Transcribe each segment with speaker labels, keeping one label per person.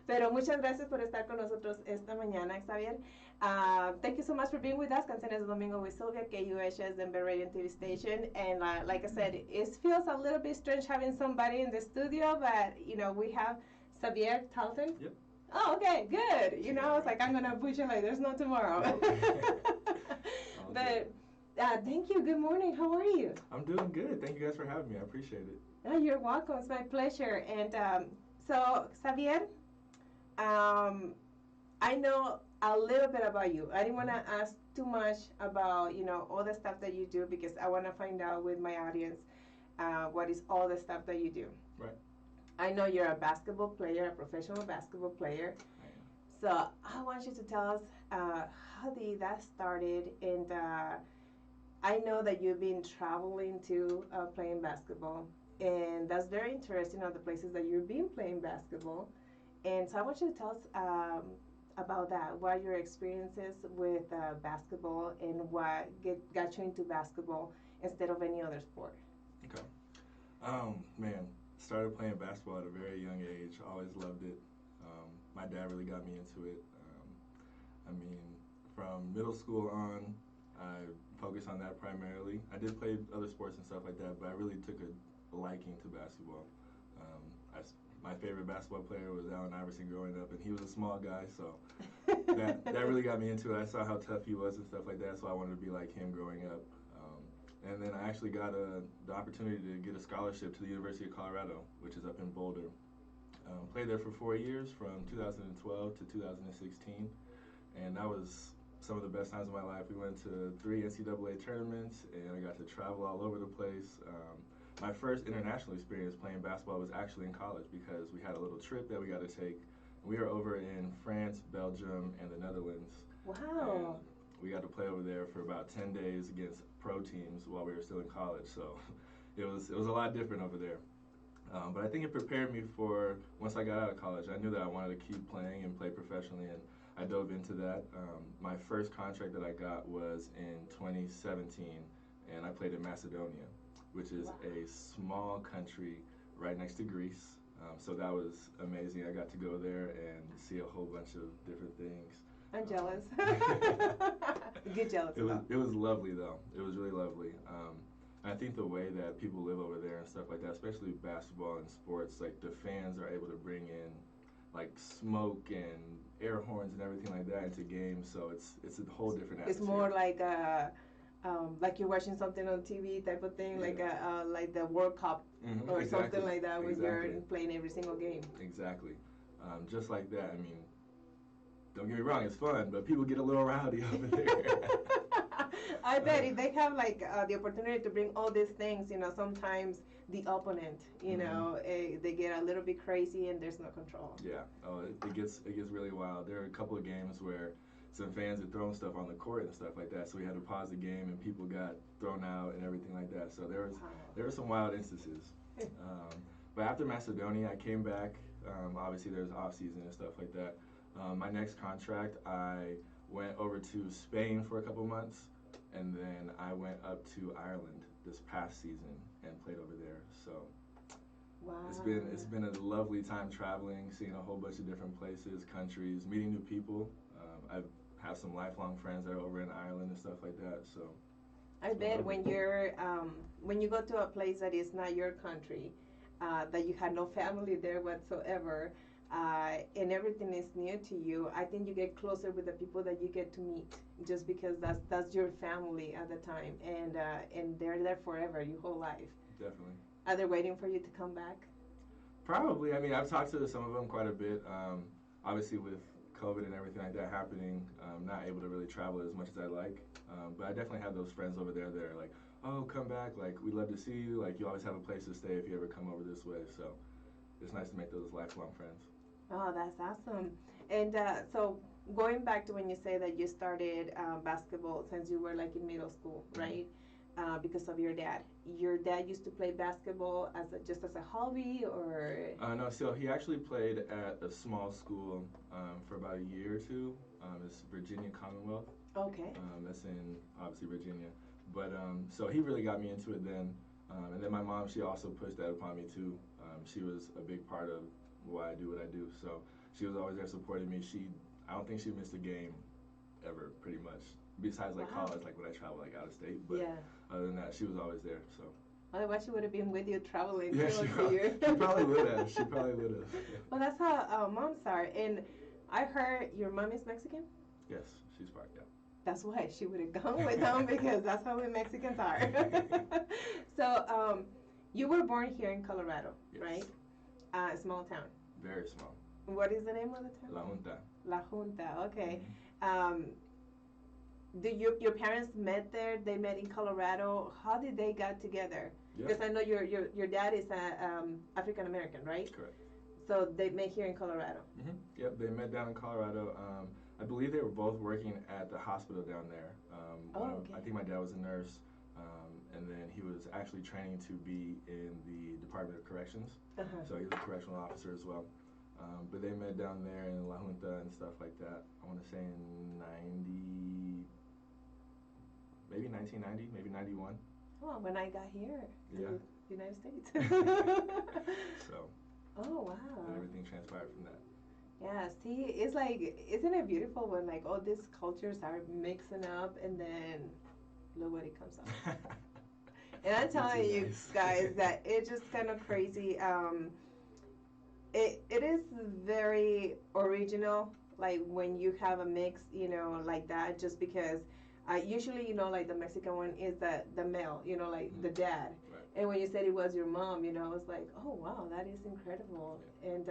Speaker 1: Pero muchas gracias por estar con nosotros esta mañana, Xavier. Thank you so much for being with us. Canciones de Domingo with Sylvia, KUHS Denver Radio and TV station. And like I said, it feels a little bit strange having somebody in the studio, but you know, we have Xavier Talton.
Speaker 2: Yep.
Speaker 1: Oh, okay, good. You know, it's like I'm gonna push it like there's no tomorrow. But thank you. Good morning. How are you?
Speaker 2: I'm doing good. Thank you guys for having me. I appreciate it.
Speaker 1: Oh, you're welcome. It's my pleasure. And so, Xavier, I know a little bit about you. I didn't want to ask too much about, you know, all the stuff that you do because I want to find out with my audience what is all the stuff that you do.
Speaker 2: Right.
Speaker 1: I know you're a basketball player, a professional basketball player.
Speaker 2: I am.
Speaker 1: So I want you to tell us how did that started, and I know that you've been traveling to playing basketball, and that's very interesting on the places that you've been playing basketball. And so I want you to tell us about that, what your experiences with basketball and what got you into basketball instead of any other sport.
Speaker 2: Okay. Man, started playing basketball at a very young age. Always loved it. My dad really got me into it. I mean, from middle school on, I focused on that primarily. I did play other sports and stuff like that, but I really took a liking to basketball. My favorite basketball player was Allen Iverson growing up, and he was a small guy, so that really got me into it. I saw how tough he was and stuff like that, so I wanted to be like him growing up. And then I actually got the opportunity to get a scholarship to the University of Colorado, which is up in Boulder. Played there for 4 years, from 2012 to 2016, and that was some of the best times of my life. We went to 3 NCAA tournaments, and I got to travel all over the place. My first international experience playing basketball was actually in college because we had a little trip that we got to take. We were over in France, Belgium, and the Netherlands.
Speaker 1: Wow.
Speaker 2: And we got to play over there for about 10 days against pro teams while we were still in college. So it was a lot different over there. But I think it prepared me for, once I got out of college, I knew that I wanted to keep playing and play professionally, and I dove into that. My first contract that I got was in 2017, and I played in Macedonia, which is a small country right next to Greece. So that was amazing. I got to go there and see a whole bunch of different things.
Speaker 1: I'm jealous. Get jealous.
Speaker 2: It was lovely, though. It was really lovely. I think the way that people live over there and stuff like that, especially basketball and sports, like the fans are able to bring in like smoke and air horns and everything like that into games. So it's a whole different atmosphere.
Speaker 1: It's more like you're watching something on TV type of thing,
Speaker 2: Yeah.
Speaker 1: like the World Cup or
Speaker 2: Exactly.
Speaker 1: something like that, where
Speaker 2: Exactly.
Speaker 1: you're playing every single game.
Speaker 2: Exactly. Just like that. I mean, don't get me wrong, it's fun, but people get a little rowdy over there.
Speaker 1: I bet if they have like the opportunity to bring all these things, you know, sometimes the opponent, you know, they get a little bit crazy and there's no control.
Speaker 2: Yeah, it gets really wild. There are a couple of games where some fans had thrown stuff on the court and stuff like that, so we had to pause the game and people got thrown out and everything like that. So there were some wild instances. But after Macedonia, I came back. Obviously, there's off season and stuff like that. My next contract, I went over to Spain for a couple months, and then I went up to Ireland this past season and played over there. So
Speaker 1: Wow.
Speaker 2: it's been a lovely time traveling, seeing a whole bunch of different places, countries, meeting new people. I have some lifelong friends that are over in Ireland and stuff like that. So
Speaker 1: I bet when you go to a place that is not your country, that you had no family there whatsoever, and everything is new to you, I think you get closer with the people that you get to meet, just because that's your family at the time, and they're there forever, your whole life.
Speaker 2: definitely.
Speaker 1: Are they waiting for you to come back?
Speaker 2: Probably. I mean, I've talked to some of them quite a bit. Obviously, with COVID and everything like that happening, I'm not able to really travel as much as I'd like. But I definitely have those friends over there that are like, oh, come back. Like, we'd love to see you. Like, you always have a place to stay if you ever come over this way. So it's nice to make those lifelong friends.
Speaker 1: Oh, that's awesome. And so going back to when you say that you started basketball since you were like in middle school, right? Because of your dad. Your dad used to play basketball just as a hobby, or?
Speaker 2: No, so he actually played at a small school for about a year or two. It's Virginia Commonwealth.
Speaker 1: Okay.
Speaker 2: That's in, obviously, Virginia. But so he really got me into it then. And then my mom, she also pushed that upon me too. She was a big part of why I do what I do. So she was always there supporting me. I don't think she missed a game ever, pretty much. Besides like
Speaker 1: Wow.
Speaker 2: college, like when I travel like out of state. But
Speaker 1: Yeah.
Speaker 2: other than that, she was always there. So
Speaker 1: Otherwise, she would have been with you traveling
Speaker 2: yeah,
Speaker 1: to you.
Speaker 2: she probably would have. She probably would have.
Speaker 1: Well, that's how moms are. And I heard your mom is Mexican.
Speaker 2: Yes, she's part. Yeah.
Speaker 1: That's why she would have gone with them because that's how we Mexicans are. So, you were born here in Colorado,
Speaker 2: Yes.
Speaker 1: right? A small town.
Speaker 2: Very small.
Speaker 1: What is the name of the town?
Speaker 2: La Junta.
Speaker 1: La Junta. Okay.
Speaker 2: Mm-hmm.
Speaker 1: Do your parents met there? They met in Colorado. How did they got together?
Speaker 2: Yeah.
Speaker 1: Because I know your dad is African American, right?
Speaker 2: Correct.
Speaker 1: So they met here in Colorado.
Speaker 2: Mm-hmm. Yep, they met down in Colorado. I believe they were both working at the hospital down there.
Speaker 1: Okay.
Speaker 2: I think my dad was a nurse, and then he was actually training to be in the Department of Corrections.
Speaker 1: Uh-huh.
Speaker 2: So he was a correctional officer as well. But they met down there in La Junta and stuff like that. I want to say in 1990, maybe 91.
Speaker 1: Oh, when I got here to
Speaker 2: Yeah.
Speaker 1: the United States.
Speaker 2: So.
Speaker 1: Oh, wow.
Speaker 2: And everything transpired from that.
Speaker 1: Yeah, see, it's like, isn't it beautiful when like all these cultures are mixing up and then look what it comes out. And I'm telling you
Speaker 2: Nice.
Speaker 1: guys that it's just kind of crazy. It is very original, like when you have a mix, like that, just because usually, like the Mexican one is the male, like the dad.
Speaker 2: Right.
Speaker 1: And when you said it was your mom, I was like, oh, wow, that is incredible.
Speaker 2: Yeah.
Speaker 1: And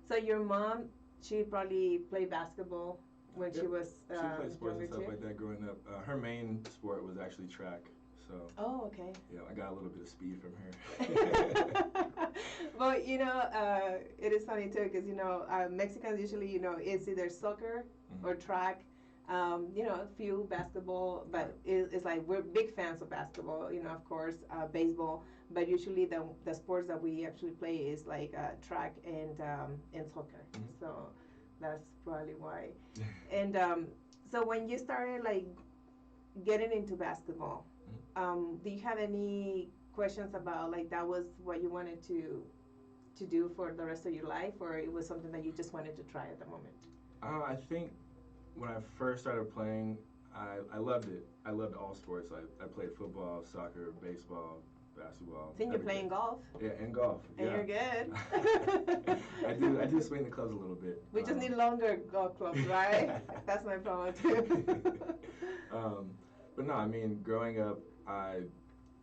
Speaker 1: so your mom, she probably played basketball when she was
Speaker 2: She played sports and stuff
Speaker 1: too?
Speaker 2: like that growing up. Her main sport was actually track. So
Speaker 1: Oh, okay.
Speaker 2: yeah, I got a little bit of speed from her.
Speaker 1: Well, it is funny too because Mexicans usually it's either soccer or track, a few basketball, but it's like we're big fans of basketball, of course, baseball, but usually the sports that we actually play is like track and soccer. So that's probably why. And so when you started like getting into basketball, do you have any questions about like that was what you wanted to do for the rest of your life, or it was something that you just wanted to try at the moment?
Speaker 2: I think when I first started playing, I loved it. I loved all sports. I played football, soccer, baseball, basketball.
Speaker 1: Then you're playing golf.
Speaker 2: Yeah, and golf.
Speaker 1: And
Speaker 2: yeah.
Speaker 1: you're good.
Speaker 2: I do swing the clubs a little bit.
Speaker 1: We just need longer golf clubs, right? That's my problem too.
Speaker 2: But no, I mean, growing up,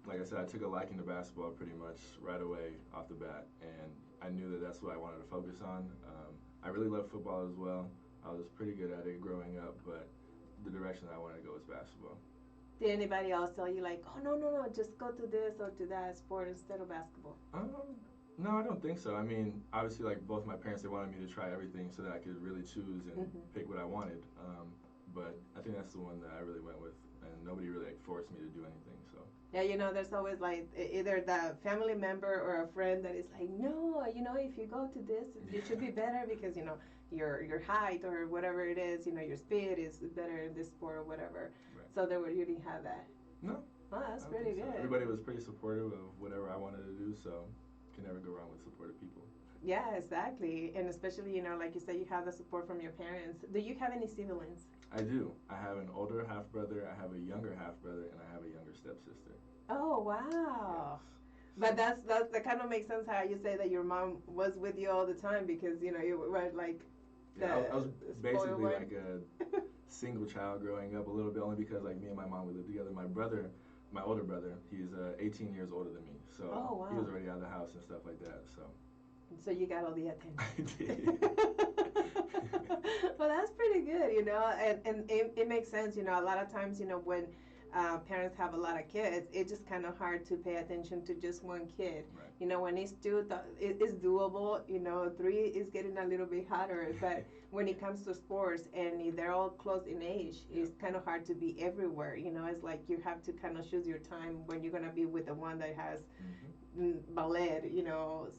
Speaker 2: like I said, I took a liking to basketball pretty much right away off the bat, and I knew that that's what I wanted to focus on. I really love football as well. I was pretty good at it growing up, but the direction I wanted to go was basketball.
Speaker 1: Did anybody else tell you like, oh no, just go to this or to that sport instead of basketball?
Speaker 2: No, I don't think so. I mean, obviously, like both my parents, they wanted me to try everything so that I could really choose and pick what I wanted. But I think that's the one that I really went with, and nobody really like forced me to do anything. So.
Speaker 1: Yeah, there's always like either the family member or a friend that is like, no, if you go to this, you should be better because your height or whatever it is, your speed is better in this sport or whatever. Right. So you didn't have that.
Speaker 2: No.
Speaker 1: Oh, that's pretty good.
Speaker 2: So. Everybody was pretty supportive of whatever I wanted to do, so can never go wrong with supportive people. Yeah,
Speaker 1: exactly, and especially like you said, you have the support from your parents. Do you have any siblings?
Speaker 2: I do. I have an older half brother, I have a younger half brother, and I have a younger stepsister.
Speaker 1: Oh wow! Yes. But that kind of makes sense how you say that your mom was with you all the time because you were like.
Speaker 2: I was basically like a single child growing up a little bit, only because like me and my mom would live together. My brother, my older brother, he's 18 years older than me, so he was already out of the house and stuff like that.
Speaker 1: So you got all the attention.
Speaker 2: I did.
Speaker 1: Well, that's pretty good, and it makes sense, a lot of times, when parents have a lot of kids, it's just kind of hard to pay attention to just one kid. Right. When it's two, it's doable. 3 is getting a little bit harder, but when it comes to sports and they're all close in age, it's kind of hard to be everywhere. It's like you have to kind of choose your time when you're gonna be with the one that has ballet,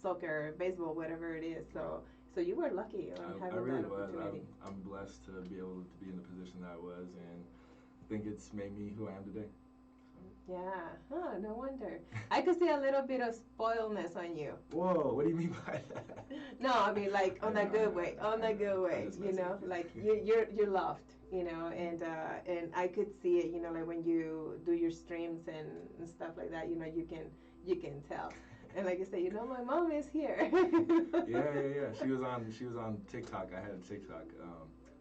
Speaker 1: soccer, baseball, whatever it is. So you were lucky on having
Speaker 2: I really
Speaker 1: that
Speaker 2: was.
Speaker 1: opportunity.
Speaker 2: I'm blessed to be able to be in the position that I was, and I think it's made me who I am today.
Speaker 1: Yeah. Oh, no wonder. I could see a little bit of spoiledness on you.
Speaker 2: Whoa, what do you mean by that?
Speaker 1: No, I mean like on
Speaker 2: I
Speaker 1: that
Speaker 2: know,
Speaker 1: good way, on that good
Speaker 2: I'm
Speaker 1: way.
Speaker 2: just
Speaker 1: You
Speaker 2: messing
Speaker 1: know,
Speaker 2: with
Speaker 1: like
Speaker 2: you.
Speaker 1: you're loved. You know, and I could see it. You know, like when you do your streams and stuff like that. You know, you can tell. And like I said, you know, my mom is here.
Speaker 2: Yeah. She was on TikTok. I had a TikTok,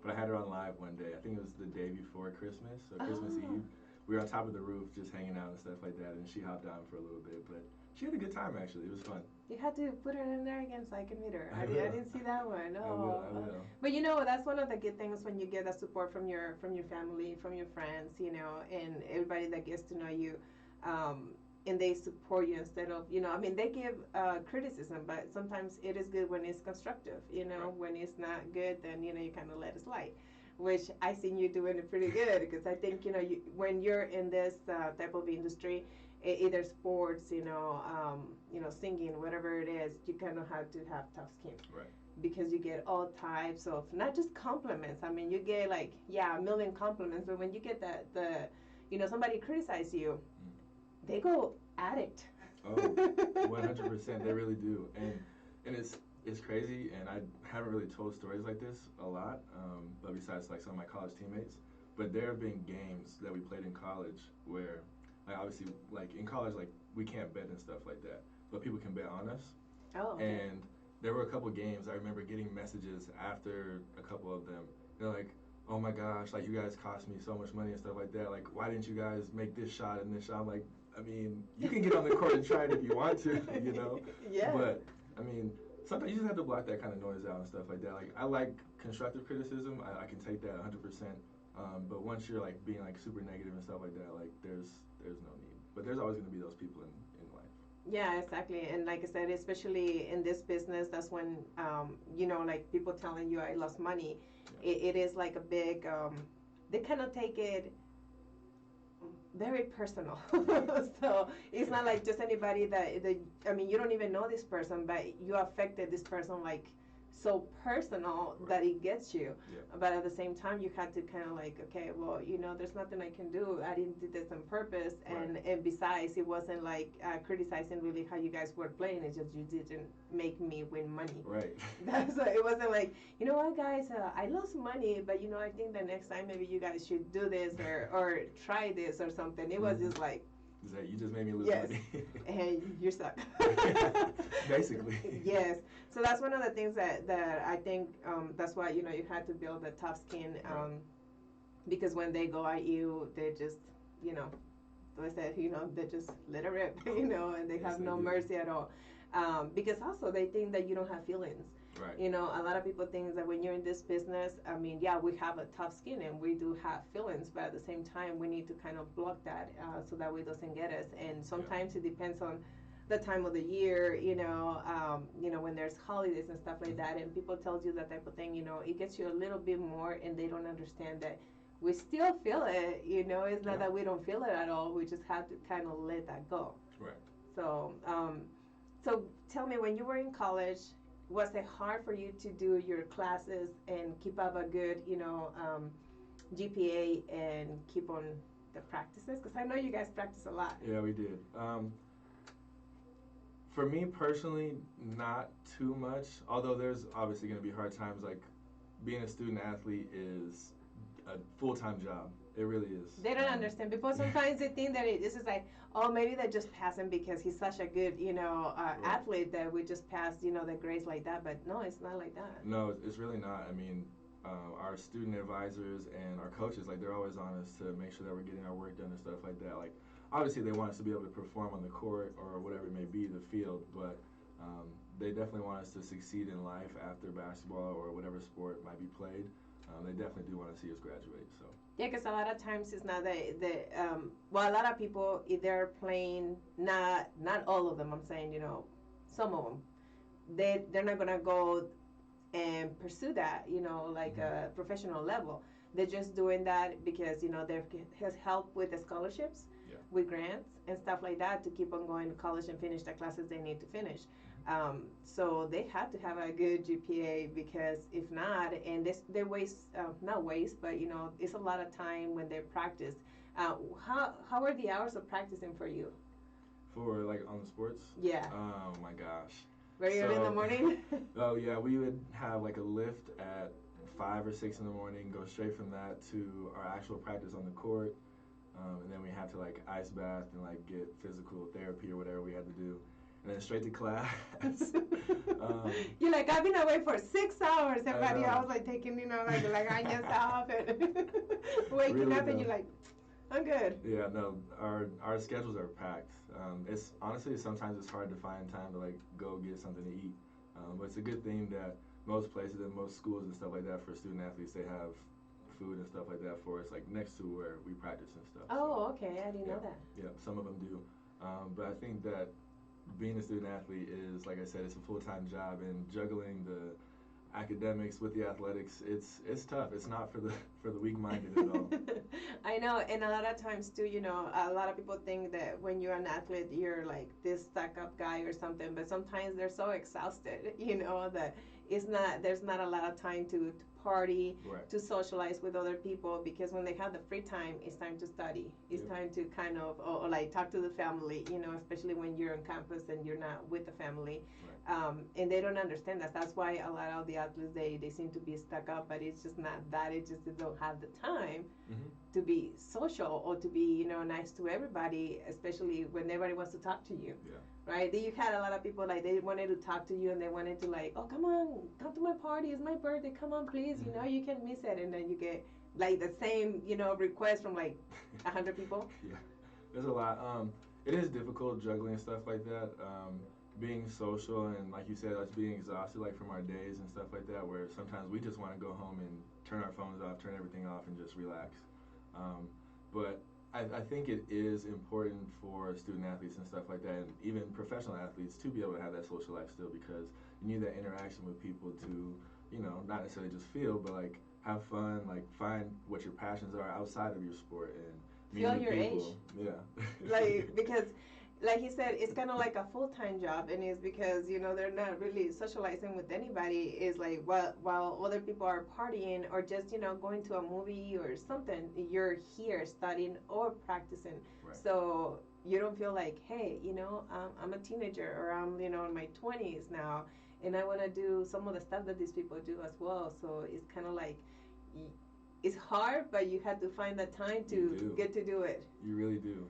Speaker 2: but I had her on live one day. I think it was the day before Christmas, so Christmas
Speaker 1: Oh,
Speaker 2: Eve. We were on top of the roof just hanging out and stuff like that, and she hopped on for a little bit. But she had a good time actually. It was fun.
Speaker 1: you had to put her in there again so I can meet her.
Speaker 2: I
Speaker 1: I
Speaker 2: will.
Speaker 1: didn't see that one.
Speaker 2: I will.
Speaker 1: Oh,
Speaker 2: I will.
Speaker 1: but you know that's one of the good things when you get that support from your family, from your friends, you know, and everybody that gets to know you, um, and they support you instead of I mean they give criticism, but sometimes it is good when it's constructive. You know,
Speaker 2: Right.
Speaker 1: when it's not good, then you kind of let it slide. Which I seen you doing it pretty good because I think when you're in this type of industry, either sports, singing, whatever it is, you kind of have to have tough skin
Speaker 2: Right.
Speaker 1: because you get all types of not just compliments. I mean, you get like a million compliments, but when you get somebody criticize you, they go at it.
Speaker 2: Oh, 100%. They really do, and it's crazy. And I haven't really told stories like this a lot, but besides like some of my college teammates, but there have been games that we played in college where, like obviously, like in college, like we can't bet and stuff like that, but people can bet on us.
Speaker 1: Oh, okay.
Speaker 2: And there were a couple games I remember getting messages after a couple of them. They're like, "Oh my gosh, like you guys cost me so much money and stuff like that. Like, why didn't you guys make this shot and this shot?" I'm like, I mean, you can get on the court and try it if you want to, you know.
Speaker 1: Yeah.
Speaker 2: But I mean, sometimes you just have to block that kind of noise out and stuff like that. Like I like constructive criticism. I can take that 100%. But once you're like being like super negative and stuff like that, like there's no need. But there's always going to be those people in life.
Speaker 1: Yeah, exactly. And like I said, especially in this business, that's when, like people telling you I lost money,
Speaker 2: Yeah.
Speaker 1: it is like a big, they kind of take it very personal. So it's not like just anybody I mean, you don't even know this person, but you affected this person like so personal that it gets you.
Speaker 2: Yeah.
Speaker 1: But at the same time, you had to kind of like, okay, well, there's nothing I can do. I didn't do this on purpose. And besides, it wasn't like criticizing really how you guys were playing. It's just you didn't make me win money.
Speaker 2: Right.
Speaker 1: So it wasn't like, you know what, guys, I lost money, but I think the next time maybe you guys should do this or try this or something. It was just like,
Speaker 2: Is that you just made me lose
Speaker 1: yes,
Speaker 2: money?
Speaker 1: and you're stuck.
Speaker 2: Basically.
Speaker 1: Yes. So that's one of the things that I think that's why you had to build a tough skin because when they go at you, they just like I said, they just let it rip, and they
Speaker 2: Yes,
Speaker 1: have
Speaker 2: they
Speaker 1: no
Speaker 2: do.
Speaker 1: mercy at all. Because also they think that you don't have feelings.
Speaker 2: Right.
Speaker 1: A lot of people think that when you're in this business, I mean, yeah, we have a tough skin and we do have feelings, but at the same time, we need to kind of block that so that way it doesn't get us. And sometimes it depends on the time of the year, when there's holidays and stuff like that, and people tell you that type of thing, it gets you a little bit more, and they don't understand that we still feel it. It's not that we don't feel it at all. We just have to kind of let that go.
Speaker 2: Right.
Speaker 1: So, so tell me, when you were in college, was it hard for you to do your classes and keep up a good, GPA and keep on the practices? Because I know you guys practice a lot.
Speaker 2: Yeah, we did. For me personally, not too much. Although there's obviously going to be hard times. Like being a student athlete is a full-time job. It really is.
Speaker 1: They don't understand. People sometimes they think that this is like, oh, maybe they just pass him because he's such a good, athlete that we just passed, the grades like that. But no, it's not like that.
Speaker 2: No, it's really not. I mean, our student advisors and our coaches, like they're always on us to make sure that we're getting our work done and stuff like that. Like obviously they want us to be able to perform on the court or whatever it may be, the field, but they definitely want us to succeed in life after basketball or whatever sport might be played. They definitely do want to see us graduate. So.
Speaker 1: Yeah, because a lot of times it's not well, a lot of people, if they're playing, not all of them, I'm saying, some of them, they're not going to go and pursue that, like a professional level. They're just doing that because, there has help with the scholarships, with grants and stuff like that to keep on going to college and finish the classes they need to finish. So they have to have a good GPA because if not, and they waste, not waste, but it's a lot of time when they practice. Uh, how are the hours of practicing for you?
Speaker 2: For like on the sports.
Speaker 1: Yeah.
Speaker 2: Oh my gosh.
Speaker 1: Very early in the morning.
Speaker 2: Oh yeah, we would have like a lift at 5 or 6 in the morning. Go straight from that to our actual practice on the court, and then we had to like ice bath and like get physical therapy or whatever we had to do, and then straight to class.
Speaker 1: You're like, I've been away for 6 hours, and buddy, I was like taking, like onions off and waking
Speaker 2: really
Speaker 1: up, and you're like, I'm good.
Speaker 2: Yeah, no, our schedules are packed. It's honestly sometimes it's hard to find time to like go get something to eat, but it's a good thing that most places and most schools and stuff like that for student athletes they have food and stuff like that for us, like next to where we practice and stuff.
Speaker 1: Oh, so, okay, I didn't know that.
Speaker 2: Yeah, some of them do, but I think that being a student athlete is, like I said, it's a full-time job, and juggling the academics with the athletics, it's tough. It's not for the weak-minded at all.
Speaker 1: I know, and a lot of times too, a lot of people think that when you're an athlete, you're like this stuck-up guy or something, but sometimes they're so exhausted, that there's not a lot of time to party,
Speaker 2: right,
Speaker 1: to socialize with other people, because when they have the free time, it's time to study. It's time to kind of, or like talk to the family, especially when you're on campus and you're not with the family.
Speaker 2: Right.
Speaker 1: And they don't understand that. That's why a lot of the athletes, they seem to be stuck up, but it's just not that. It's just they don't have the time to be social or to be, nice to everybody, especially when everybody wants to talk to you.
Speaker 2: Yeah.
Speaker 1: Right? You had a lot of people, like, they wanted to talk to you and they wanted to, like, oh, come to my party. It's my birthday. Come on, please. You can miss it. And then you get, like, the same, request from, like, 100 people.
Speaker 2: Yeah. There's a lot. It is difficult juggling stuff like that. Being social and, like you said, us being exhausted, like, from our days and stuff like that, where sometimes we just want to go home and turn our phones off, turn everything off, and just relax. But I think it is important for student athletes and stuff like that, and even professional athletes, to be able to have that social life still, because you need that interaction with people to, not necessarily just feel, but like have fun, like find what your passions are outside of your sport and
Speaker 1: feel your
Speaker 2: people.
Speaker 1: age.
Speaker 2: Yeah.
Speaker 1: Like, because, like he said, it's kind of like a full-time job, and it's because, they're not really socializing with anybody. It's like, while other people are partying or just, going to a movie or something, you're here studying or practicing.
Speaker 2: Right.
Speaker 1: So you don't feel like, hey, I'm a teenager, or I'm, in my 20s now, and I want to do some of the stuff that these people do as well. So it's kind of like, it's hard, but you have to find the time to get to do it.
Speaker 2: You really do.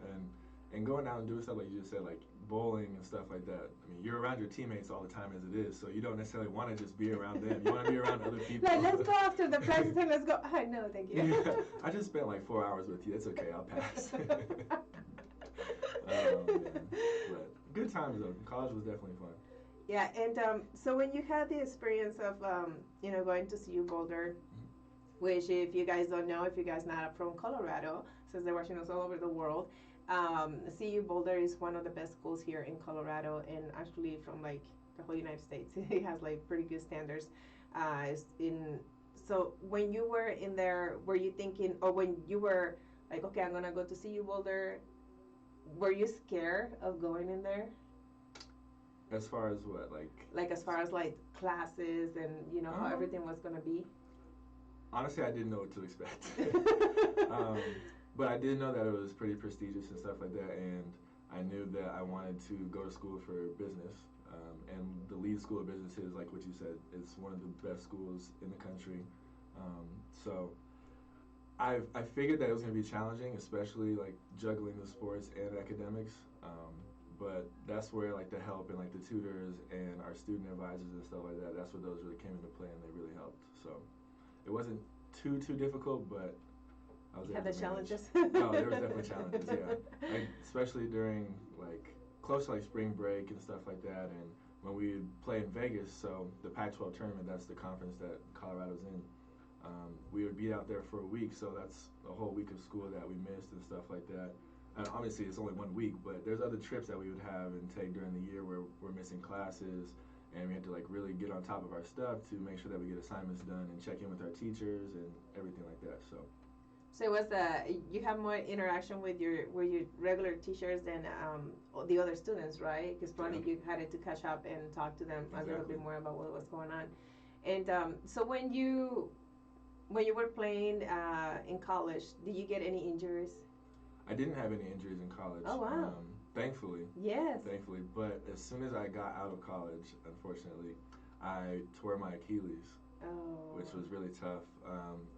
Speaker 2: And going out and doing stuff like you just said, like bowling and stuff like that. I mean, you're around your teammates all the time as it is, so you don't necessarily want to just be around them. You want to be around other people.
Speaker 1: Like, let's go after the practice and let's go. No, thank you.
Speaker 2: Yeah, I just spent like 4 hours with you. It's okay, I'll pass. But good times though. College was definitely fun.
Speaker 1: Yeah, and so when you had the experience of going to CU Boulder, which, if you guys don't know, if you guys not from Colorado, since they're watching us all over the world, CU Boulder is one of the best schools here in Colorado, and actually from like the whole United States. It has like pretty good standards. So when you were in there, were you thinking, or when you were like, okay, I'm gonna go to CU Boulder, were you scared of going in there?
Speaker 2: As far as what, like?
Speaker 1: Like as far as like classes and how everything was gonna be.
Speaker 2: Honestly, I didn't know what to expect. But I did know that it was pretty prestigious and stuff like that, and I knew that I wanted to go to school for business. And the lead school of business is, like what you said, it's one of the best schools in the country. So I figured that it was going to be challenging, especially like juggling the sports and academics. But that's where like the help and like the tutors and our student advisors and stuff like that, that's where those really came into play, and they really helped. So it wasn't too difficult, but I was
Speaker 1: had the challenges.
Speaker 2: No, there was definitely challenges. Yeah, like especially during like close to like spring break and stuff like that, and when we would play in Vegas. So the Pac-12 tournament, that's the conference that Colorado's in. We would be out there for a week, so that's a whole week of school that we missed and stuff like that. And obviously, it's only 1 week, but there's other trips that we would have and take during the year where we're missing classes, and we had to like really get on top of our stuff to make sure that we get assignments done and check in with our teachers and everything like that. So
Speaker 1: it was you have more interaction with your regular teachers than the other students, right? Because probably you had to catch up and talk to them a little bit more about what was going on. And so when you were playing in college, did you get any injuries?
Speaker 2: I didn't have any injuries in college.
Speaker 1: Oh wow.
Speaker 2: Thankfully.
Speaker 1: Yes.
Speaker 2: Thankfully, but as soon as I got out of college, unfortunately, I tore my Achilles,
Speaker 1: Oh.
Speaker 2: which was really tough.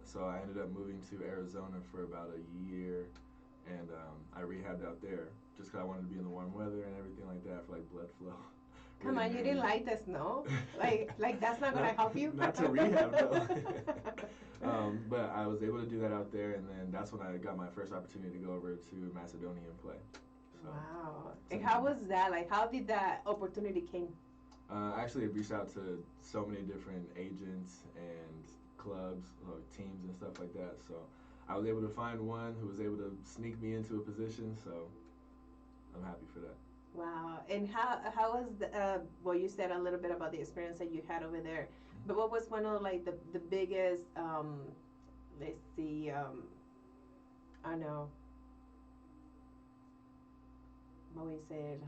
Speaker 2: So I ended up moving to Arizona for about a year, and I rehabbed out there just because I wanted to be in the warm weather and everything like that for like blood flow.
Speaker 1: Come on, you didn't like the snow? Like that's not gonna help you?
Speaker 2: Not to rehab though. But I was able to do that out there, and then that's when I got my first opportunity to go over to Macedonia and play. So,
Speaker 1: wow. And how was that? Like, how did that opportunity came?
Speaker 2: I actually reached out to so many different agents and clubs, teams and stuff like that. So I was able to find one who was able to sneak me into a position. So I'm happy for that.
Speaker 1: Wow. And how was the well, you said a little bit about the experience that you had over there, but what was one of like the biggest let's see I don't know what we said,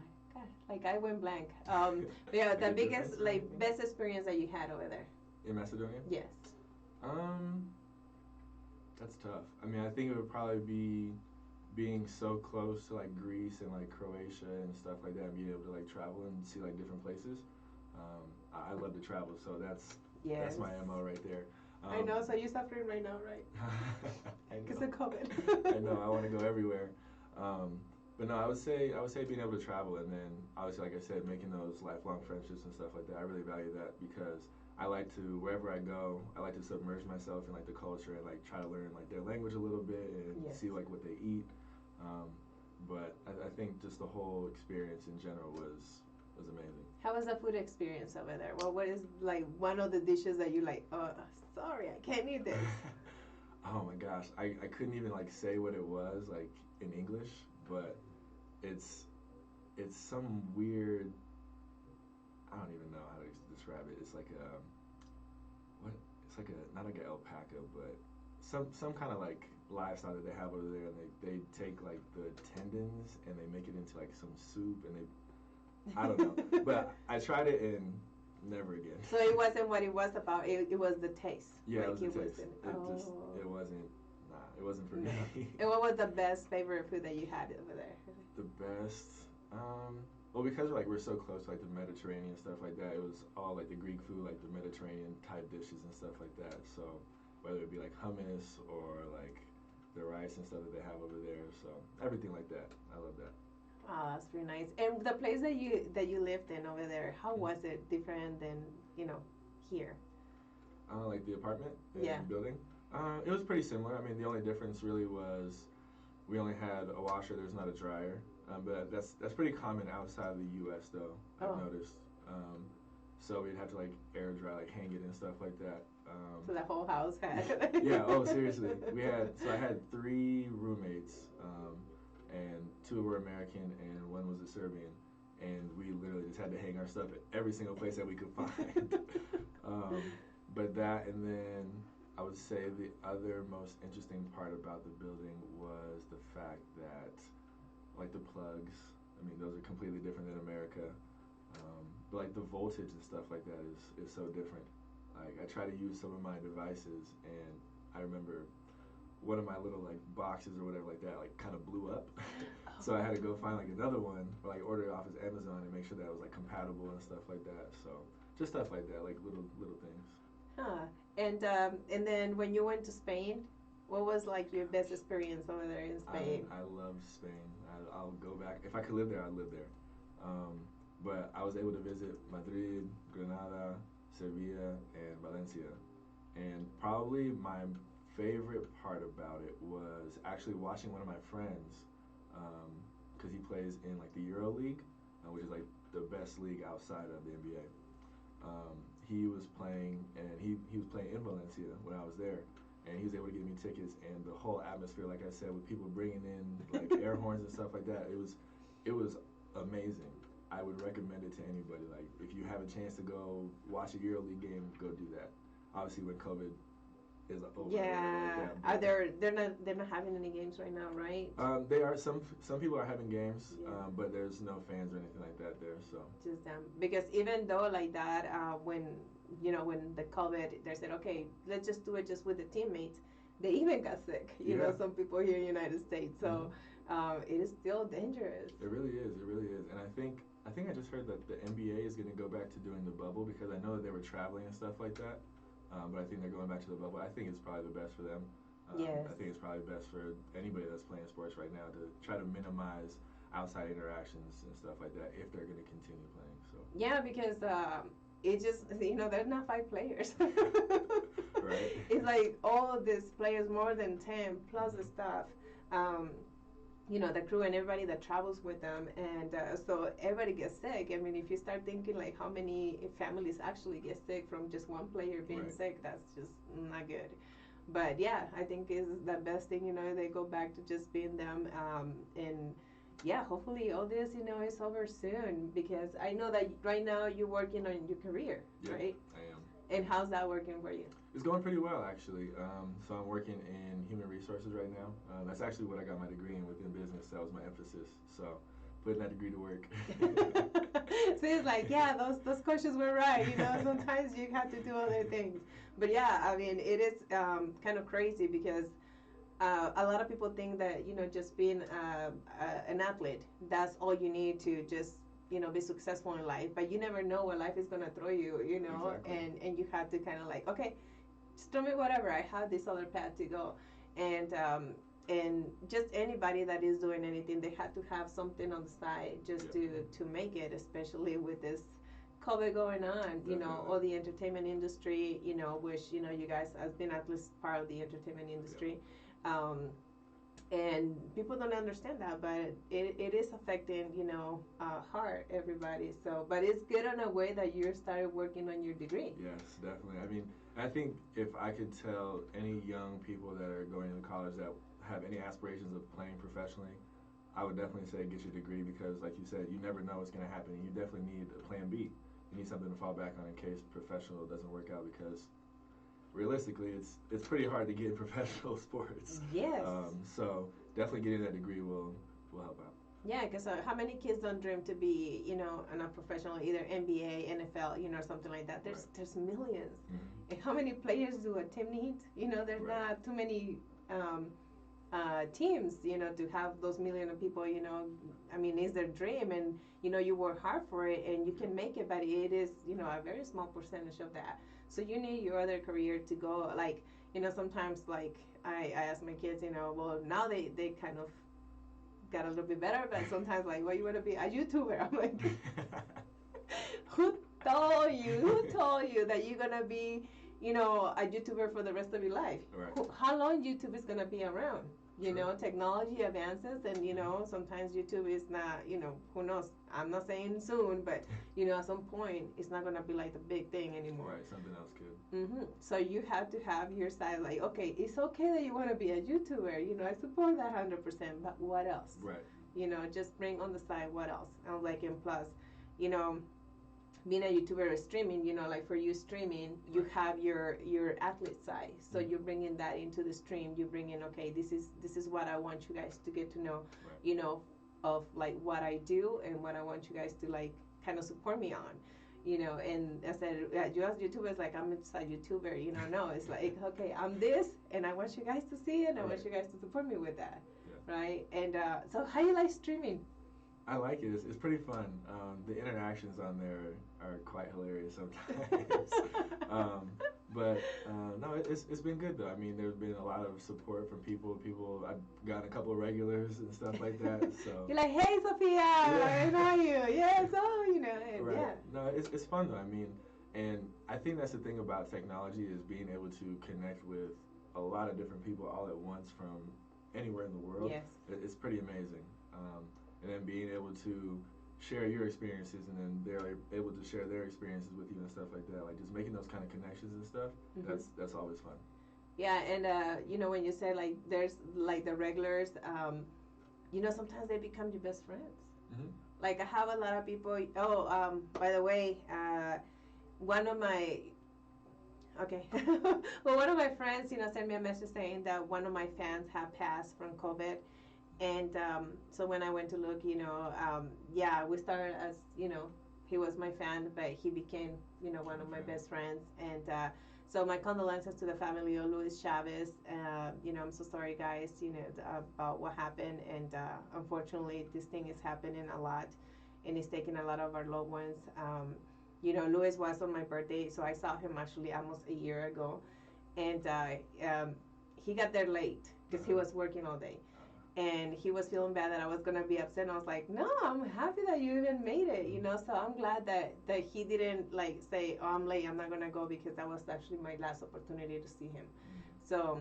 Speaker 1: like I went blank. Yeah, the biggest like best experience that you had over there
Speaker 2: in Macedonia?
Speaker 1: Yes.
Speaker 2: That's tough. I mean, I think it would probably be being so close to like Greece and like Croatia and stuff like that, and being able to like travel and see like different places. I love to travel, so that's my MO right there.
Speaker 1: I know. So you're suffering right now, right? Because of COVID.
Speaker 2: I know. I want to go everywhere. But no, I would say being able to travel, and then obviously, like I said, making those lifelong friendships and stuff like that. I really value that because I like to, wherever I go, I like to submerge myself in like the culture and like try to learn like their language a little bit and see like what they eat. But I think just the whole experience in general was amazing.
Speaker 1: How was the food experience over there? Well, what is like one of the dishes that you like? Oh, sorry, I can't eat this.
Speaker 2: Oh my gosh, I couldn't even like say what it was like in English, but it's some weird, I don't even know how to describe it. It's like a it's like a, not like an alpaca, but some kind of like livestock that they have over there, and they take like the tendons and they make it into like some soup, and I don't know, but I tried it and never again.
Speaker 1: So it wasn't what it was about. It was the taste.
Speaker 2: Yeah,
Speaker 1: like
Speaker 2: it was the taste.
Speaker 1: It
Speaker 2: wasn't. Nah, it wasn't for me.
Speaker 1: And what was the best favorite food that you had over there?
Speaker 2: The best. Well, because like we're so close to like the Mediterranean stuff like that, it was all like the Greek food, like the Mediterranean type dishes and stuff like that. So whether it be like hummus or like the rice and stuff that they have over there, so everything like that. I love that.
Speaker 1: Oh, that's pretty nice. And the place that you lived in over there, how was it different than here?
Speaker 2: Like the apartment and
Speaker 1: Yeah.
Speaker 2: building. It was pretty similar. I mean, the only difference really was we only had a washer. There's not a dryer. But that's pretty common outside of the U.S. though. I've noticed. So we'd have to like air dry, like hang it and stuff like that.
Speaker 1: So the whole house had.
Speaker 2: Yeah. Oh, seriously. I had 3 roommates, and 2 were American and 1 was a Serbian, and we literally just had to hang our stuff at every single place that we could find. But that, and then I would say the other most interesting part about the building was the fact that, like the plugs, I mean, those are completely different than America. But like the voltage and stuff like that is so different. Like I try to use some of my devices, and I remember one of my little like boxes or whatever like that like kind of blew up. So I had to go find like another one, or like order it off as Amazon and make sure that it was like compatible and stuff like that. So just stuff like that, like little things.
Speaker 1: Huh. And then when you went to Spain, what was like your best experience over there in Spain?
Speaker 2: I loved Spain. I'll go back. If I could live there, I'd live there. But I was able to visit Madrid, Granada, Sevilla, and Valencia. And probably my favorite part about it was actually watching one of my friends, because he plays in like the Euro League, which is like the best league outside of the NBA. He was playing, and he was playing in Valencia when I was there, and he was able to get me tickets. And the whole atmosphere, like I said, with people bringing in like air horns and stuff like that, it was amazing. I would recommend it to anybody. Like if you have a chance to go watch a Euro League game, go do that. Obviously, when COVID is over.
Speaker 1: Yeah. Are they're not having any games right now, right?
Speaker 2: They are. Some people are having games, but there's no fans or anything like that there. So
Speaker 1: just them, because even though like that, when the COVID, they said, okay, let's just do it just with the teammates. They even got sick. You know, some people here in the United States. So it is still dangerous.
Speaker 2: It really is. It really is. And I think I just heard that the NBA is going to go back to doing the bubble because I know that they were traveling and stuff like that. But I think they're going back to the bubble. I think it's probably the best for them.
Speaker 1: Yes.
Speaker 2: I think it's probably best for anybody that's playing sports right now to try to minimize outside interactions and stuff like that if they're going to continue playing. So
Speaker 1: Yeah, because it just there's not five players.
Speaker 2: Right.
Speaker 1: It's like all of these players, more than 10 plus the staff. Um, the crew and everybody that travels with them, and so everybody gets sick. I mean, if you start thinking like how many families actually get sick from just one player being
Speaker 2: Right.
Speaker 1: sick, that's just not good. But yeah, I think is the best thing. They go back to just being them, and yeah, hopefully all this is over soon, because I know that right now you're working on your career,
Speaker 2: Yeah,
Speaker 1: right?
Speaker 2: I am.
Speaker 1: And how's that working for you?
Speaker 2: It's going pretty well, actually. So I'm working in human resources right now. That's actually what I got my degree in within business. That was my emphasis. So putting that degree to work.
Speaker 1: So it's like, yeah, those questions were right. Sometimes you have to do other things. But yeah, I mean, it is kind of crazy because a lot of people think that just being an athlete, that's all you need to just be successful in life. But you never know what life is gonna throw you.
Speaker 2: Exactly.
Speaker 1: And you have to kind of like, okay, just throw me whatever. I have this other path to go, and just anybody that is doing anything, they have to have something on the side just to make it, especially with this COVID going on. All the entertainment industry, which you guys has been at least part of the entertainment industry. And people don't understand that, but it is affecting hard everybody. So but it's good in a way that you started working on your degree.
Speaker 2: Yes, definitely. I mean, I think if I could tell any young people that are going into college that have any aspirations of playing professionally, I would definitely say get your degree because, like you said, you never know what's going to happen. You definitely need a plan B. You need something to fall back on in case professional doesn't work out because realistically, it's pretty hard to get in professional sports.
Speaker 1: Yes.
Speaker 2: So definitely getting that degree will help out.
Speaker 1: Yeah, because how many kids don't dream to be, in a professional, either NBA, NFL, something like that. There's millions.
Speaker 2: Mm-hmm.
Speaker 1: And how many players do a team need? There's
Speaker 2: Right.
Speaker 1: not too many teams, to have those million of people. I mean, it's their dream, and you work hard for it, and you can make it, but it is, a very small percentage of that. So you need your other career to go. Like, sometimes, like I ask my kids, well, now they kind of got a little bit better, but sometimes like, well, you want to be a YouTuber? I'm like, who told you that you're gonna be a YouTuber for the rest of your life?
Speaker 2: Right.
Speaker 1: How long YouTube is gonna be around?
Speaker 2: True.
Speaker 1: Technology advances, and sometimes YouTube is not, who knows? I'm not saying soon, but at some point it's not gonna be like the big thing anymore.
Speaker 2: Right, something else could.
Speaker 1: So you have to have your side, like, okay, it's okay that you want to be a YouTuber. I support that 100%. But what else?
Speaker 2: Right.
Speaker 1: Just bring on the side what else. And like, and plus, being a YouTuber or streaming, like for you streaming, you
Speaker 2: Right.
Speaker 1: have your athlete side. So you're bringing that into the stream. You bring in, okay, this is what I want you guys to get to know,
Speaker 2: Right.
Speaker 1: Of like what I do and what I want you guys to like kind of support me on. And I said, you as YouTubers, like, I'm just a YouTuber, no, it's like, okay, I'm this, and I want you guys to see it, and I want you guys to support me with that, right? And so how you like streaming?
Speaker 2: I like it. It's pretty fun. The interactions on there are quite hilarious sometimes. But no, it's been good though. I mean, there's been a lot of support from people. I've gotten a couple of regulars and stuff like that. So
Speaker 1: you're like, hey, Sophia, how are you? Yes, and
Speaker 2: right.
Speaker 1: yeah.
Speaker 2: No, it's fun though. I mean, and I think that's the thing about technology is being able to connect with a lot of different people all at once from anywhere in the world.
Speaker 1: Yes.
Speaker 2: It's pretty amazing. And then being able to share your experiences and then they're able to share their experiences with you and stuff like that. Like just making those kind of connections and stuff. That's always fun.
Speaker 1: Yeah, and when you say like there's like the regulars, sometimes they become your best friends.
Speaker 2: Mm-hmm.
Speaker 1: Like I have a lot of people. Oh, by the way, one of my well, one of my friends, sent me a message saying that one of my fans had passed from COVID. And so when I went to look, we started as, he was my fan, but he became, one of my best friends. And So my condolences to the family of Luis Chavez. I'm so sorry, guys, about what happened. And unfortunately, this thing is happening a lot, and it's taking a lot of our loved ones. Luis was on my birthday, so I saw him actually almost a year ago, and he got there late because he was working all day. And he was feeling bad that I was gonna be upset. And I was like, no, I'm happy that you even made it, So I'm glad that he didn't like say, oh, I'm late, I'm not gonna go, because that was actually my last opportunity to see him. So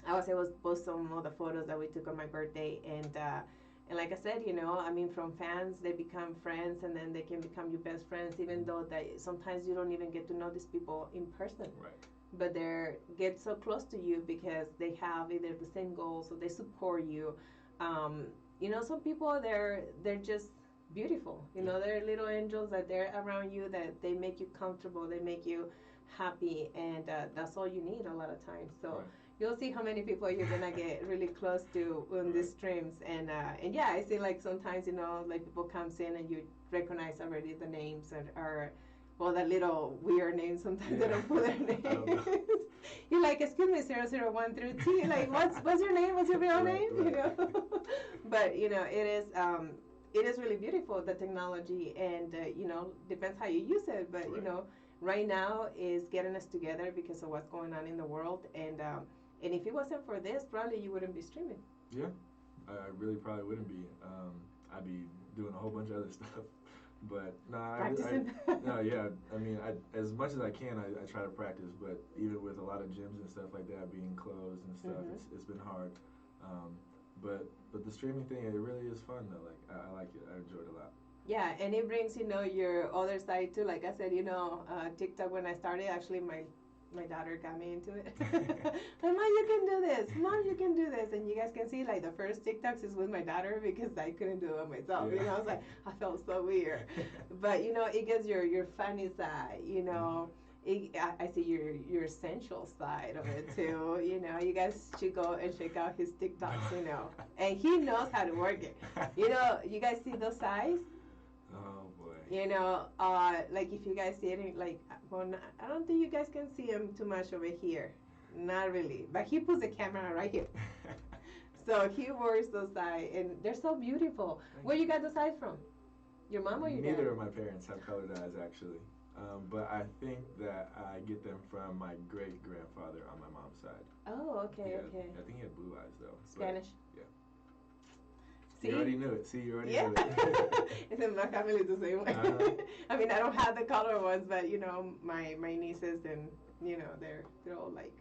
Speaker 1: I was able to post some of the photos that we took on my birthday, and like I said, from fans they become friends, and then they can become your best friends, even though that sometimes you don't even get to know these people in person.
Speaker 2: Right.
Speaker 1: But they get so close to you because they have either the same goals, or they support you. Some people they're just beautiful. They're little angels that they're around you, that they make you comfortable, they make you happy, and that's all you need a lot of times. So. Right. You'll see how many people you're gonna get really close to on these streams, and yeah, I see like sometimes like people comes in and you recognize already the names, or well, that little weird names sometimes they don't put their names. You're like, excuse me, 001 through T. Like, what's your name? What's your real name? Right. But it is really beautiful, the technology, and depends how you use it. But right. Right now is getting us together because of what's going on in the world, and if it wasn't for this, probably you wouldn't be streaming.
Speaker 2: Yeah, I really probably wouldn't be. I'd be doing a whole bunch of other stuff. But yeah. I mean, as much as I can, I try to practice. But even with a lot of gyms and stuff like that being closed and stuff, it's been hard. But the streaming thing, it really is fun though. Like I like it. I enjoy it a lot.
Speaker 1: Yeah, and it brings your other side too. Like I said, TikTok, when I started, actually my daughter got me into it. Like, Mom, you can do this. Mom, you can do this. And you guys can see, like, the first TikToks is with my daughter because I couldn't do it myself.
Speaker 2: Yeah.
Speaker 1: I was like, I felt so weird. But, it gets your funny side, I see your essential side of it too. You guys should go and check out his TikToks, And he knows how to work it. You guys see those sides?
Speaker 2: Oh boy.
Speaker 1: Like if you guys see it, like, well, I don't think you guys can see him too much over here. Not really. But he puts the camera right here. So he wears those eyes, and they're so beautiful. Where you got those eyes from? Your mom or your dad?
Speaker 2: Neither of my parents have colored eyes, actually. But I think that I get them from my great-grandfather on my mom's side.
Speaker 1: Oh, okay, okay.
Speaker 2: I think he had blue eyes, though.
Speaker 1: Spanish?
Speaker 2: But, yeah.
Speaker 1: See?
Speaker 2: You already knew it. See, you already knew it.
Speaker 1: It's in my family the same way. I mean, I don't have the color ones, but, my nieces and, they're all like,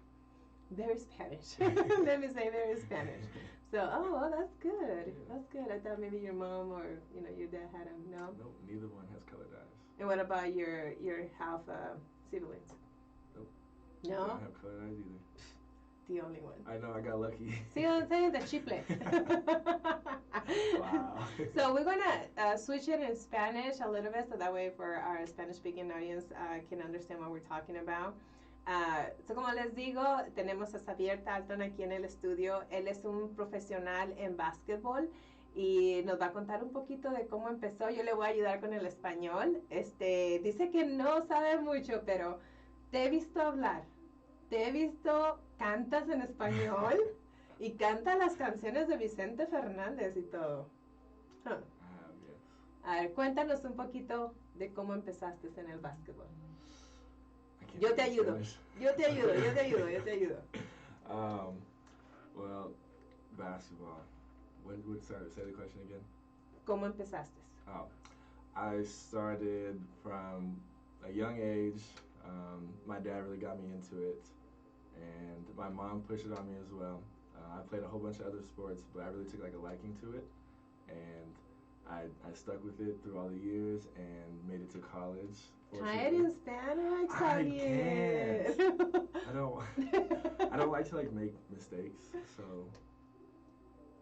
Speaker 1: very Spanish. Let me say very Spanish. So, well, that's good. Yeah. That's good. I thought maybe your mom or, your dad had them. No?
Speaker 2: Nope, neither one has colored eyes.
Speaker 1: And what about your half siblings?
Speaker 2: Nope.
Speaker 1: No?
Speaker 2: They don't have colored eyes either.
Speaker 1: The only one.
Speaker 2: I know, I got lucky.
Speaker 1: See what I'm saying? The chiple.
Speaker 2: Wow.
Speaker 1: So we're going to switch it in Spanish a little bit so that way for our Spanish-speaking audience can understand what we're talking about. So como les digo, tenemos a Xavier Talton aquí en el estudio. Él es un profesional en básquetbol y nos va a contar un poquito de cómo empezó. Yo le voy a ayudar con el español. Dice que no sabe mucho, pero te he visto hablar. Te he visto, cantas en español y canta las canciones de Vicente Fernández y todo. Huh.
Speaker 2: Yes.
Speaker 1: A ver, cuéntanos un poquito de cómo empezaste en el básquetbol. Yo te ayudo.
Speaker 2: Well, basketball. Sorry, say the question again.
Speaker 1: ¿Cómo empezaste?
Speaker 2: Oh, I started from a young age. My dad really got me into it, and my mom pushed it on me as well. I played a whole bunch of other sports, but I really took like a liking to it, and I stuck with it through all the years and made it to college.
Speaker 1: Try it in Spanish,
Speaker 2: Xavier. I can't. I don't like to like make mistakes, so.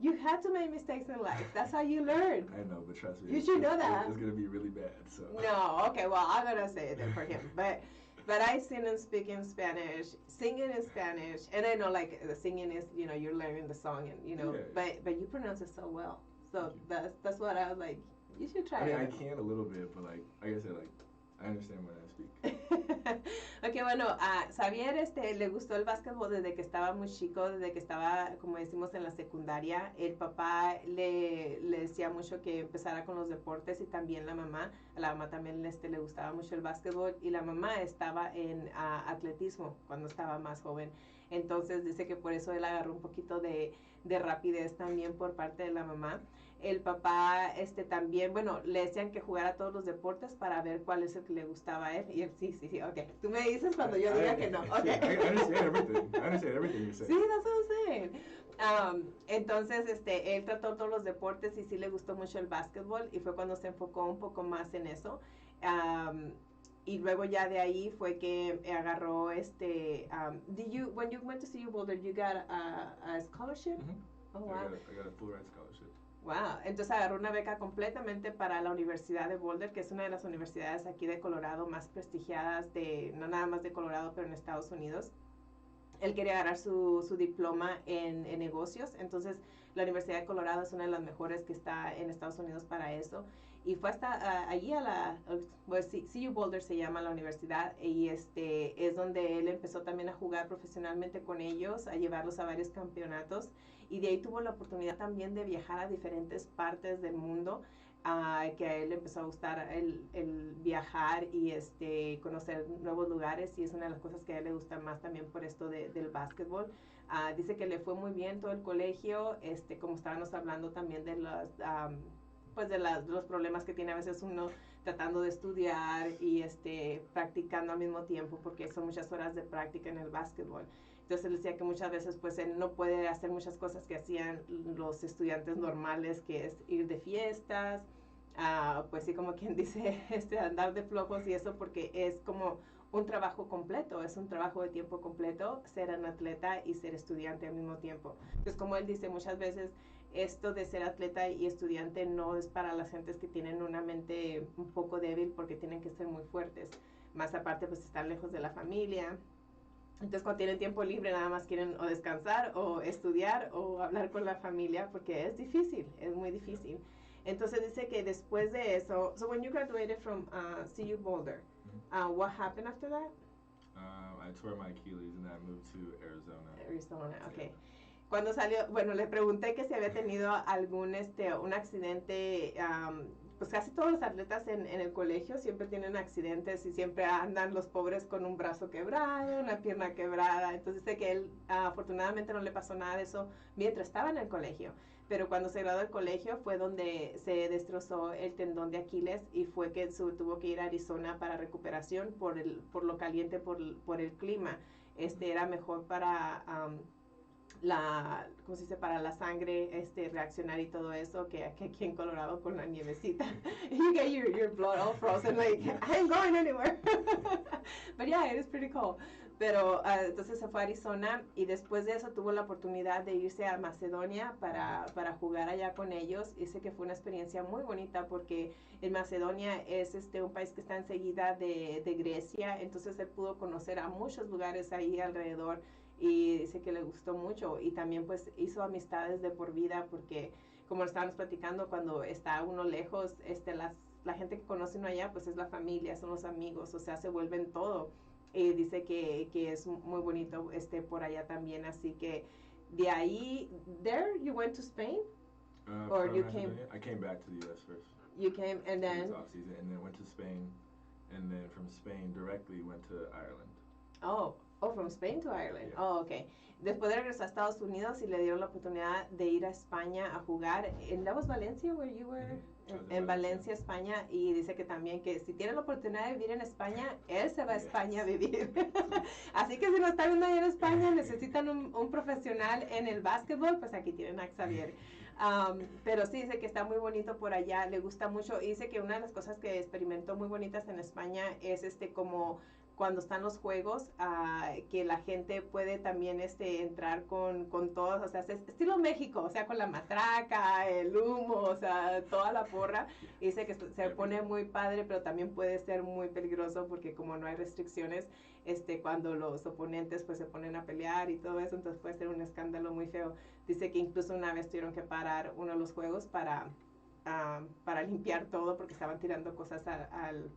Speaker 1: You have to make mistakes in life. That's how you learn.
Speaker 2: I know, but trust me.
Speaker 1: You should know that.
Speaker 2: It's gonna be really bad. So.
Speaker 1: No, okay. Well, I'm gonna say it then for him, but I sing and speak in Spanish, singing in Spanish, and I know like the singing is you're learning the song and
Speaker 2: yeah.
Speaker 1: but you pronounce it so well. So that's what I was like. You should try it.
Speaker 2: I can a little bit, but like I said, like I understand when I speak.
Speaker 1: Ok, bueno, a Xavier le gustó el básquetbol desde que estaba muy chico, desde que estaba, como decimos, en la secundaria. El papá le decía mucho que empezara con los deportes y también la mamá. A la mamá también le gustaba mucho el básquetbol y la mamá estaba en atletismo cuando estaba más joven. Entonces dice que por eso él agarró un poquito de rapidez también por parte de la mamá. El papá también, bueno, le decían que jugara todos los deportes para ver cuál es el que le gustaba a él. Y él, sí, sí, sí, ok. Tú me dices cuando yo diga que no. Okay.
Speaker 2: I understand everything. I understand everything you say.
Speaker 1: Sí, that's what I'm saying. Entonces, él trató todos los deportes y sí le gustó mucho el básquetbol y fue cuando se enfocó un poco más en eso. Y luego ya de ahí fue que agarró when you went to CU Boulder, you got a scholarship?
Speaker 2: Mm-hmm.
Speaker 1: Oh, wow.
Speaker 2: I got a full ride scholarship.
Speaker 1: Wow, entonces agarró una beca completamente para la Universidad de Boulder, que es una de las universidades aquí de Colorado más prestigiadas, no nada más de Colorado, pero en Estados Unidos. Él quería agarrar su diploma en negocios, entonces la Universidad de Colorado es una de las mejores que está en Estados Unidos para eso. Y fue hasta allí pues CU Boulder se llama la universidad, y es donde él empezó también a jugar profesionalmente con ellos, a llevarlos a varios campeonatos. Y de ahí tuvo la oportunidad también de viajar a diferentes partes del mundo, que a él le empezó a gustar el viajar y conocer nuevos lugares, y es una de las cosas que a él le gusta más también por esto del básquetbol. Dice que le fue muy bien todo el colegio, como estábamos hablando también de pues de los problemas que tiene a veces uno tratando de estudiar y practicando al mismo tiempo, porque son muchas horas de práctica en el básquetbol. Entonces él decía que muchas veces pues él no puede hacer muchas cosas que hacían los estudiantes normales, que es ir de fiestas, pues sí, como quien dice, andar de flojos y eso, porque es como un trabajo completo, es un trabajo de tiempo completo ser un atleta y ser estudiante al mismo tiempo. Entonces, como él dice, muchas veces esto de ser atleta y estudiante no es para las gentes que tienen una mente un poco débil, porque tienen que ser muy fuertes. Más aparte, pues estar lejos de la familia. Entonces, cuando tienen tiempo libre, nada más quieren o descansar o estudiar o hablar con la familia, porque es difícil, es muy difícil. Entonces dice que después de eso, so when you graduated from CU Boulder, what happened after that?
Speaker 2: I tore my Achilles and I moved to Arizona.
Speaker 1: Arizona, okay. Cuando salió, bueno, le pregunté que si había tenido algún, un accidente, pues casi todos los atletas en el colegio siempre tienen accidentes y siempre andan los pobres con un brazo quebrado, una pierna quebrada. Entonces dice que él afortunadamente no le pasó nada de eso mientras estaba en el colegio. Pero cuando se graduó del colegio fue donde se destrozó el tendón de Aquiles y fue que tuvo que ir a Arizona para recuperación por lo caliente, por el clima. Era mejor para ¿cómo se dice? Para la sangre, reaccionar y todo eso, que aquí en Colorado con la nievecita. You get your blood all frozen, like, I ain't going anywhere. But yeah, it is pretty cool. Pero entonces se fue a Arizona y después de eso tuvo la oportunidad de irse a Macedonia para jugar allá con ellos. Dice que fue una experiencia muy bonita porque en Macedonia es un país que está enseguida de Grecia, entonces él pudo conocer a muchos lugares ahí alrededor y dice que le gustó mucho y también pues hizo amistades de por vida, porque como estábamos platicando, cuando está uno lejos, la gente que conoce uno allá pues es la familia, son los amigos, o sea, se vuelven todo. Dice que es muy bonito por allá también, así que de ahí, there you went to Spain? Or you came?
Speaker 2: I came back to the U.S. first.
Speaker 1: You came and then?
Speaker 2: Off season, and then went to Spain, and then from Spain directly went to Ireland.
Speaker 1: Oh, from Spain to Ireland.
Speaker 2: Yeah.
Speaker 1: Oh, okay. Después de regresar a Estados Unidos y le dieron la oportunidad de ir a España a jugar. That was Valencia, where you were? En Valencia, España, y dice que también que si tiene la oportunidad de vivir en España, él se va a España a vivir. Así que si no están viendo ahí en España, necesitan un profesional en el básquetbol, pues aquí tienen a Xavier. Pero sí, dice que está muy bonito por allá, le gusta mucho, y dice que una de las cosas que experimentó muy bonitas en España es como cuando están los juegos, que la gente puede también entrar con todos, o sea, es estilo México, o sea, con la matraca, el humo, o sea, toda la porra. Dice que se pone muy padre, pero también puede ser muy peligroso porque como no hay restricciones, cuando los oponentes pues se ponen a pelear y todo eso, entonces puede ser un escándalo muy feo. Dice que incluso una vez tuvieron que parar uno de los juegos para limpiar todo porque estaban tirando cosas al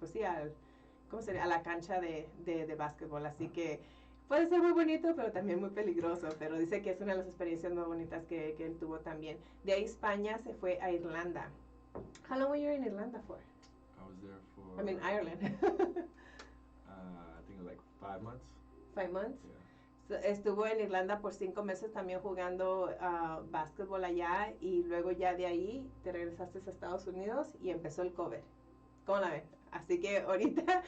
Speaker 1: ¿cómo sería? A la cancha de básquetbol. Así que puede ser muy bonito, pero también muy peligroso. Pero dice que es una de las experiencias más bonitas que él tuvo también. De ahí España se fue a Irlanda. How long were you in Irlanda for?
Speaker 2: I was there for.
Speaker 1: I mean, Ireland.
Speaker 2: I think like 5 months.
Speaker 1: 5 months.
Speaker 2: Yeah.
Speaker 1: Estuvo en Irlanda por 5 meses también jugando básquetbol allá y luego ya de ahí te regresaste a Estados Unidos y empezó el cover. ¿Cómo la ven? Así que ahorita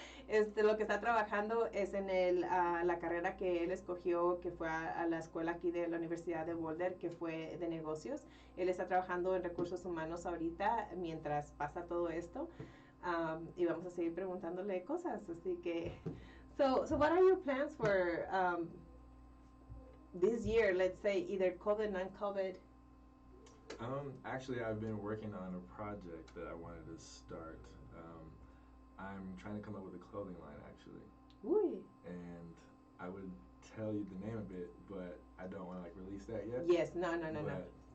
Speaker 1: lo que está trabajando es en la carrera que él escogió, que fue a la escuela aquí de la Universidad de Boulder, que fue de negocios. Él está trabajando en recursos humanos ahorita mientras pasa todo esto. Y vamos a seguir preguntándole cosas. Así que, so what are your plans for this year? Let's say either COVID, non-COVID.
Speaker 2: Actually, I've been working on a project that I wanted to start. I'm trying to come up with a clothing line, actually.
Speaker 1: Uy.
Speaker 2: And I would tell you the name of it, but I don't want to like release that yet.
Speaker 1: Yes, no.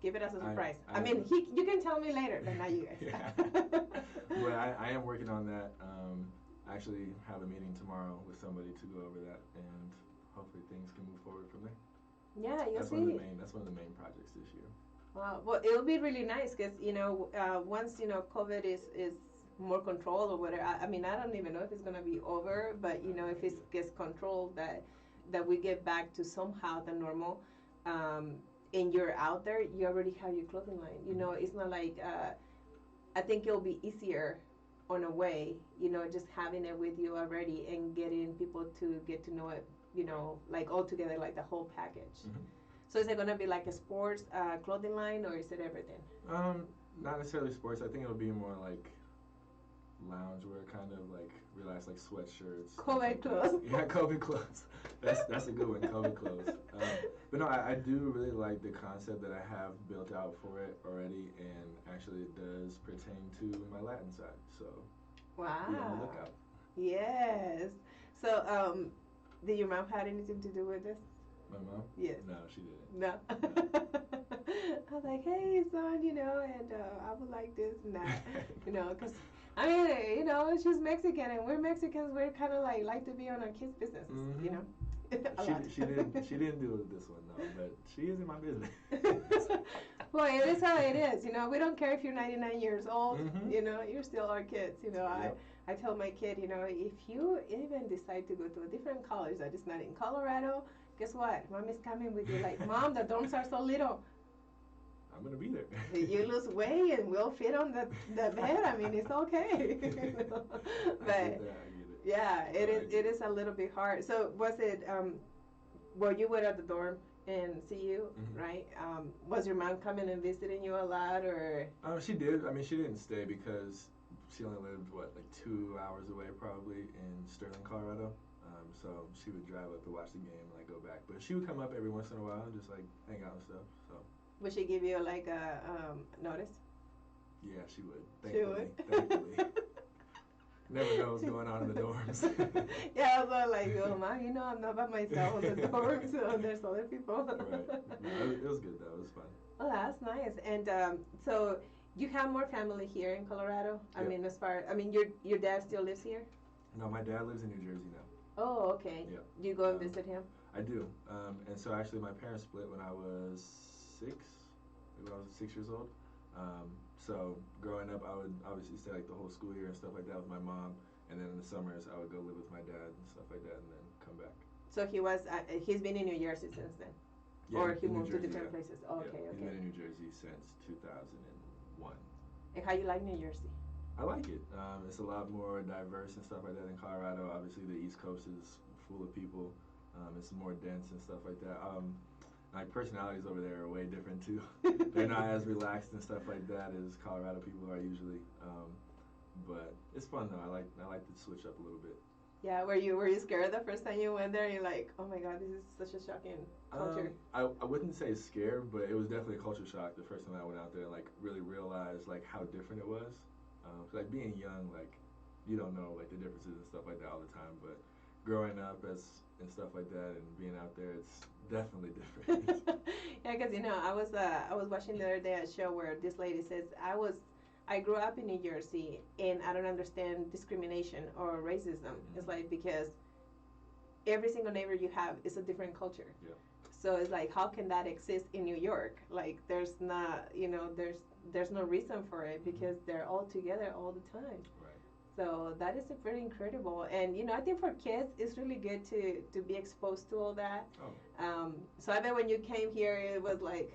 Speaker 1: Give it as a surprise. I mean, you can tell me later, but not you guys.
Speaker 2: Yeah. But I am working on that. I actually have a meeting tomorrow with somebody to go over that, and hopefully things can move forward from there.
Speaker 1: Yeah, you'll
Speaker 2: That's
Speaker 1: see.
Speaker 2: That's one of the main projects this year.
Speaker 1: Wow. Well, it'll be really nice because once COVID is more controlled or whatever. I mean, I don't even know if it's gonna be over, but if it gets controlled, that we get back to somehow the normal. And you're out there, you already have your clothing line. It's not like I think it'll be easier on a way, just having it with you already and getting people to get to know it, like all together, like the whole package.
Speaker 2: Mm-hmm.
Speaker 1: So is it gonna be like a sports clothing line, or is it everything?
Speaker 2: Not necessarily sports. I think it'll be more like loungewear, kind of like relaxed, like sweatshirts.
Speaker 1: COVID clothes.
Speaker 2: Yeah, COVID clothes. That's a good one, COVID clothes. But no, I do really like the concept that I have built out for it already, and actually it does pertain to my Latin side. So
Speaker 1: wow.
Speaker 2: Be on the lookout.
Speaker 1: Yes. So did your mom have anything to do with this?
Speaker 2: My mom?
Speaker 1: Yes.
Speaker 2: No, she didn't.
Speaker 1: No. I was like, hey, son, and I would like this and that, because I mean, she's Mexican and we're Mexicans. We're kind of like to be on our kids' businesses,
Speaker 2: Mm-hmm. She didn't do this one though, but she is in my business.
Speaker 1: Well, it is how it is. We don't care if you're 99 years old.
Speaker 2: Mm-hmm.
Speaker 1: You're still our kids.
Speaker 2: Yep.
Speaker 1: I tell my kid, if you even decide to go to a different college that is not in Colorado, guess what? Mom is coming with you. Like, Mom, the dorms are so little.
Speaker 2: I'm gonna be there.
Speaker 1: You lose weight and we'll fit on the bed. I mean, it's okay.
Speaker 2: I get it.
Speaker 1: Yeah, it is a little bit hard. So was it? Well, you were at the dorm in CU,
Speaker 2: mm-hmm.
Speaker 1: right? Was your mom coming and visiting you a lot, or?
Speaker 2: She did. I mean, she didn't stay because she only lived like 2 hours away, probably in Sterling, Colorado. So she would drive up to watch the game and like go back. But she would come up every once in a while and just like hang out and stuff. So.
Speaker 1: Would she give you like a notice?
Speaker 2: Yeah, she would. Thankfully. Thankfully. Never know what's going on in the dorms.
Speaker 1: Yeah, I was like, oh, Mom, I'm not by myself in the dorms, so there's other people.
Speaker 2: Right. No, it was good though. It was fun.
Speaker 1: Oh, that's nice. And so you have more family here in Colorado?
Speaker 2: Yep.
Speaker 1: I mean, your dad still lives here?
Speaker 2: No, my dad lives in New Jersey now.
Speaker 1: Oh, okay.
Speaker 2: Yep.
Speaker 1: You go and visit him?
Speaker 2: I do. And so actually my parents split when I was 6. When I was 6 years old. So growing up, I would obviously stay like the whole school year and stuff like that with my mom, and then in the summers I would go live with my dad and stuff like that, and then come back.
Speaker 1: So he's been in New Jersey since then,
Speaker 2: yeah,
Speaker 1: or he moved
Speaker 2: Jersey,
Speaker 1: to different places. Oh, okay,
Speaker 2: yeah,
Speaker 1: okay.
Speaker 2: He's been in New Jersey since 2001.
Speaker 1: And how you like New Jersey?
Speaker 2: I like it. It's a lot more diverse and stuff like that than Colorado. Obviously, the East Coast is full of people. It's more dense and stuff like that. Like personalities over there are way different too. They're not as relaxed and stuff like that as Colorado people are usually. But it's fun though. I like to switch up a little bit.
Speaker 1: Yeah, were you scared the first time you went there? You're like, oh my God, this is such a shocking culture.
Speaker 2: I wouldn't say scared, but it was definitely a culture shock the first time I went out there and like really realized like how different it was. Like being young, like you don't know like the differences and stuff like that all the time, but growing up and stuff like that and being out there, it's definitely different.
Speaker 1: Yeah, because I was watching the other day a show where this lady says I was I grew up in New Jersey, and I don't understand discrimination or racism. It's like because every single neighbor you have is a different culture.
Speaker 2: Yeah.
Speaker 1: So it's like, how can that exist in New York? Like, there's not, there's no reason for it because they're all together all the time.
Speaker 2: Right.
Speaker 1: So that is pretty incredible, and I think for kids it's really good to be exposed to all that.
Speaker 2: Oh.
Speaker 1: So I bet when you came here, it was like,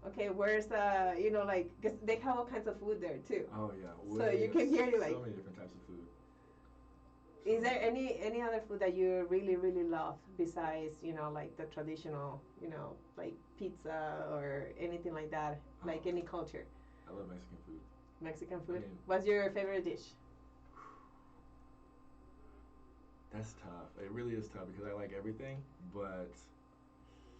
Speaker 1: okay, where's like, cause they have all kinds of food there too.
Speaker 2: Oh yeah.
Speaker 1: So you came here, you're like,
Speaker 2: so many different types of food.
Speaker 1: is there any other food that you really really love besides like the traditional like pizza or anything like that, like any culture?
Speaker 2: I love Mexican food.
Speaker 1: Mexican food.
Speaker 2: I mean,
Speaker 1: what's your favorite dish?
Speaker 2: That's tough. It really is tough because I like everything, but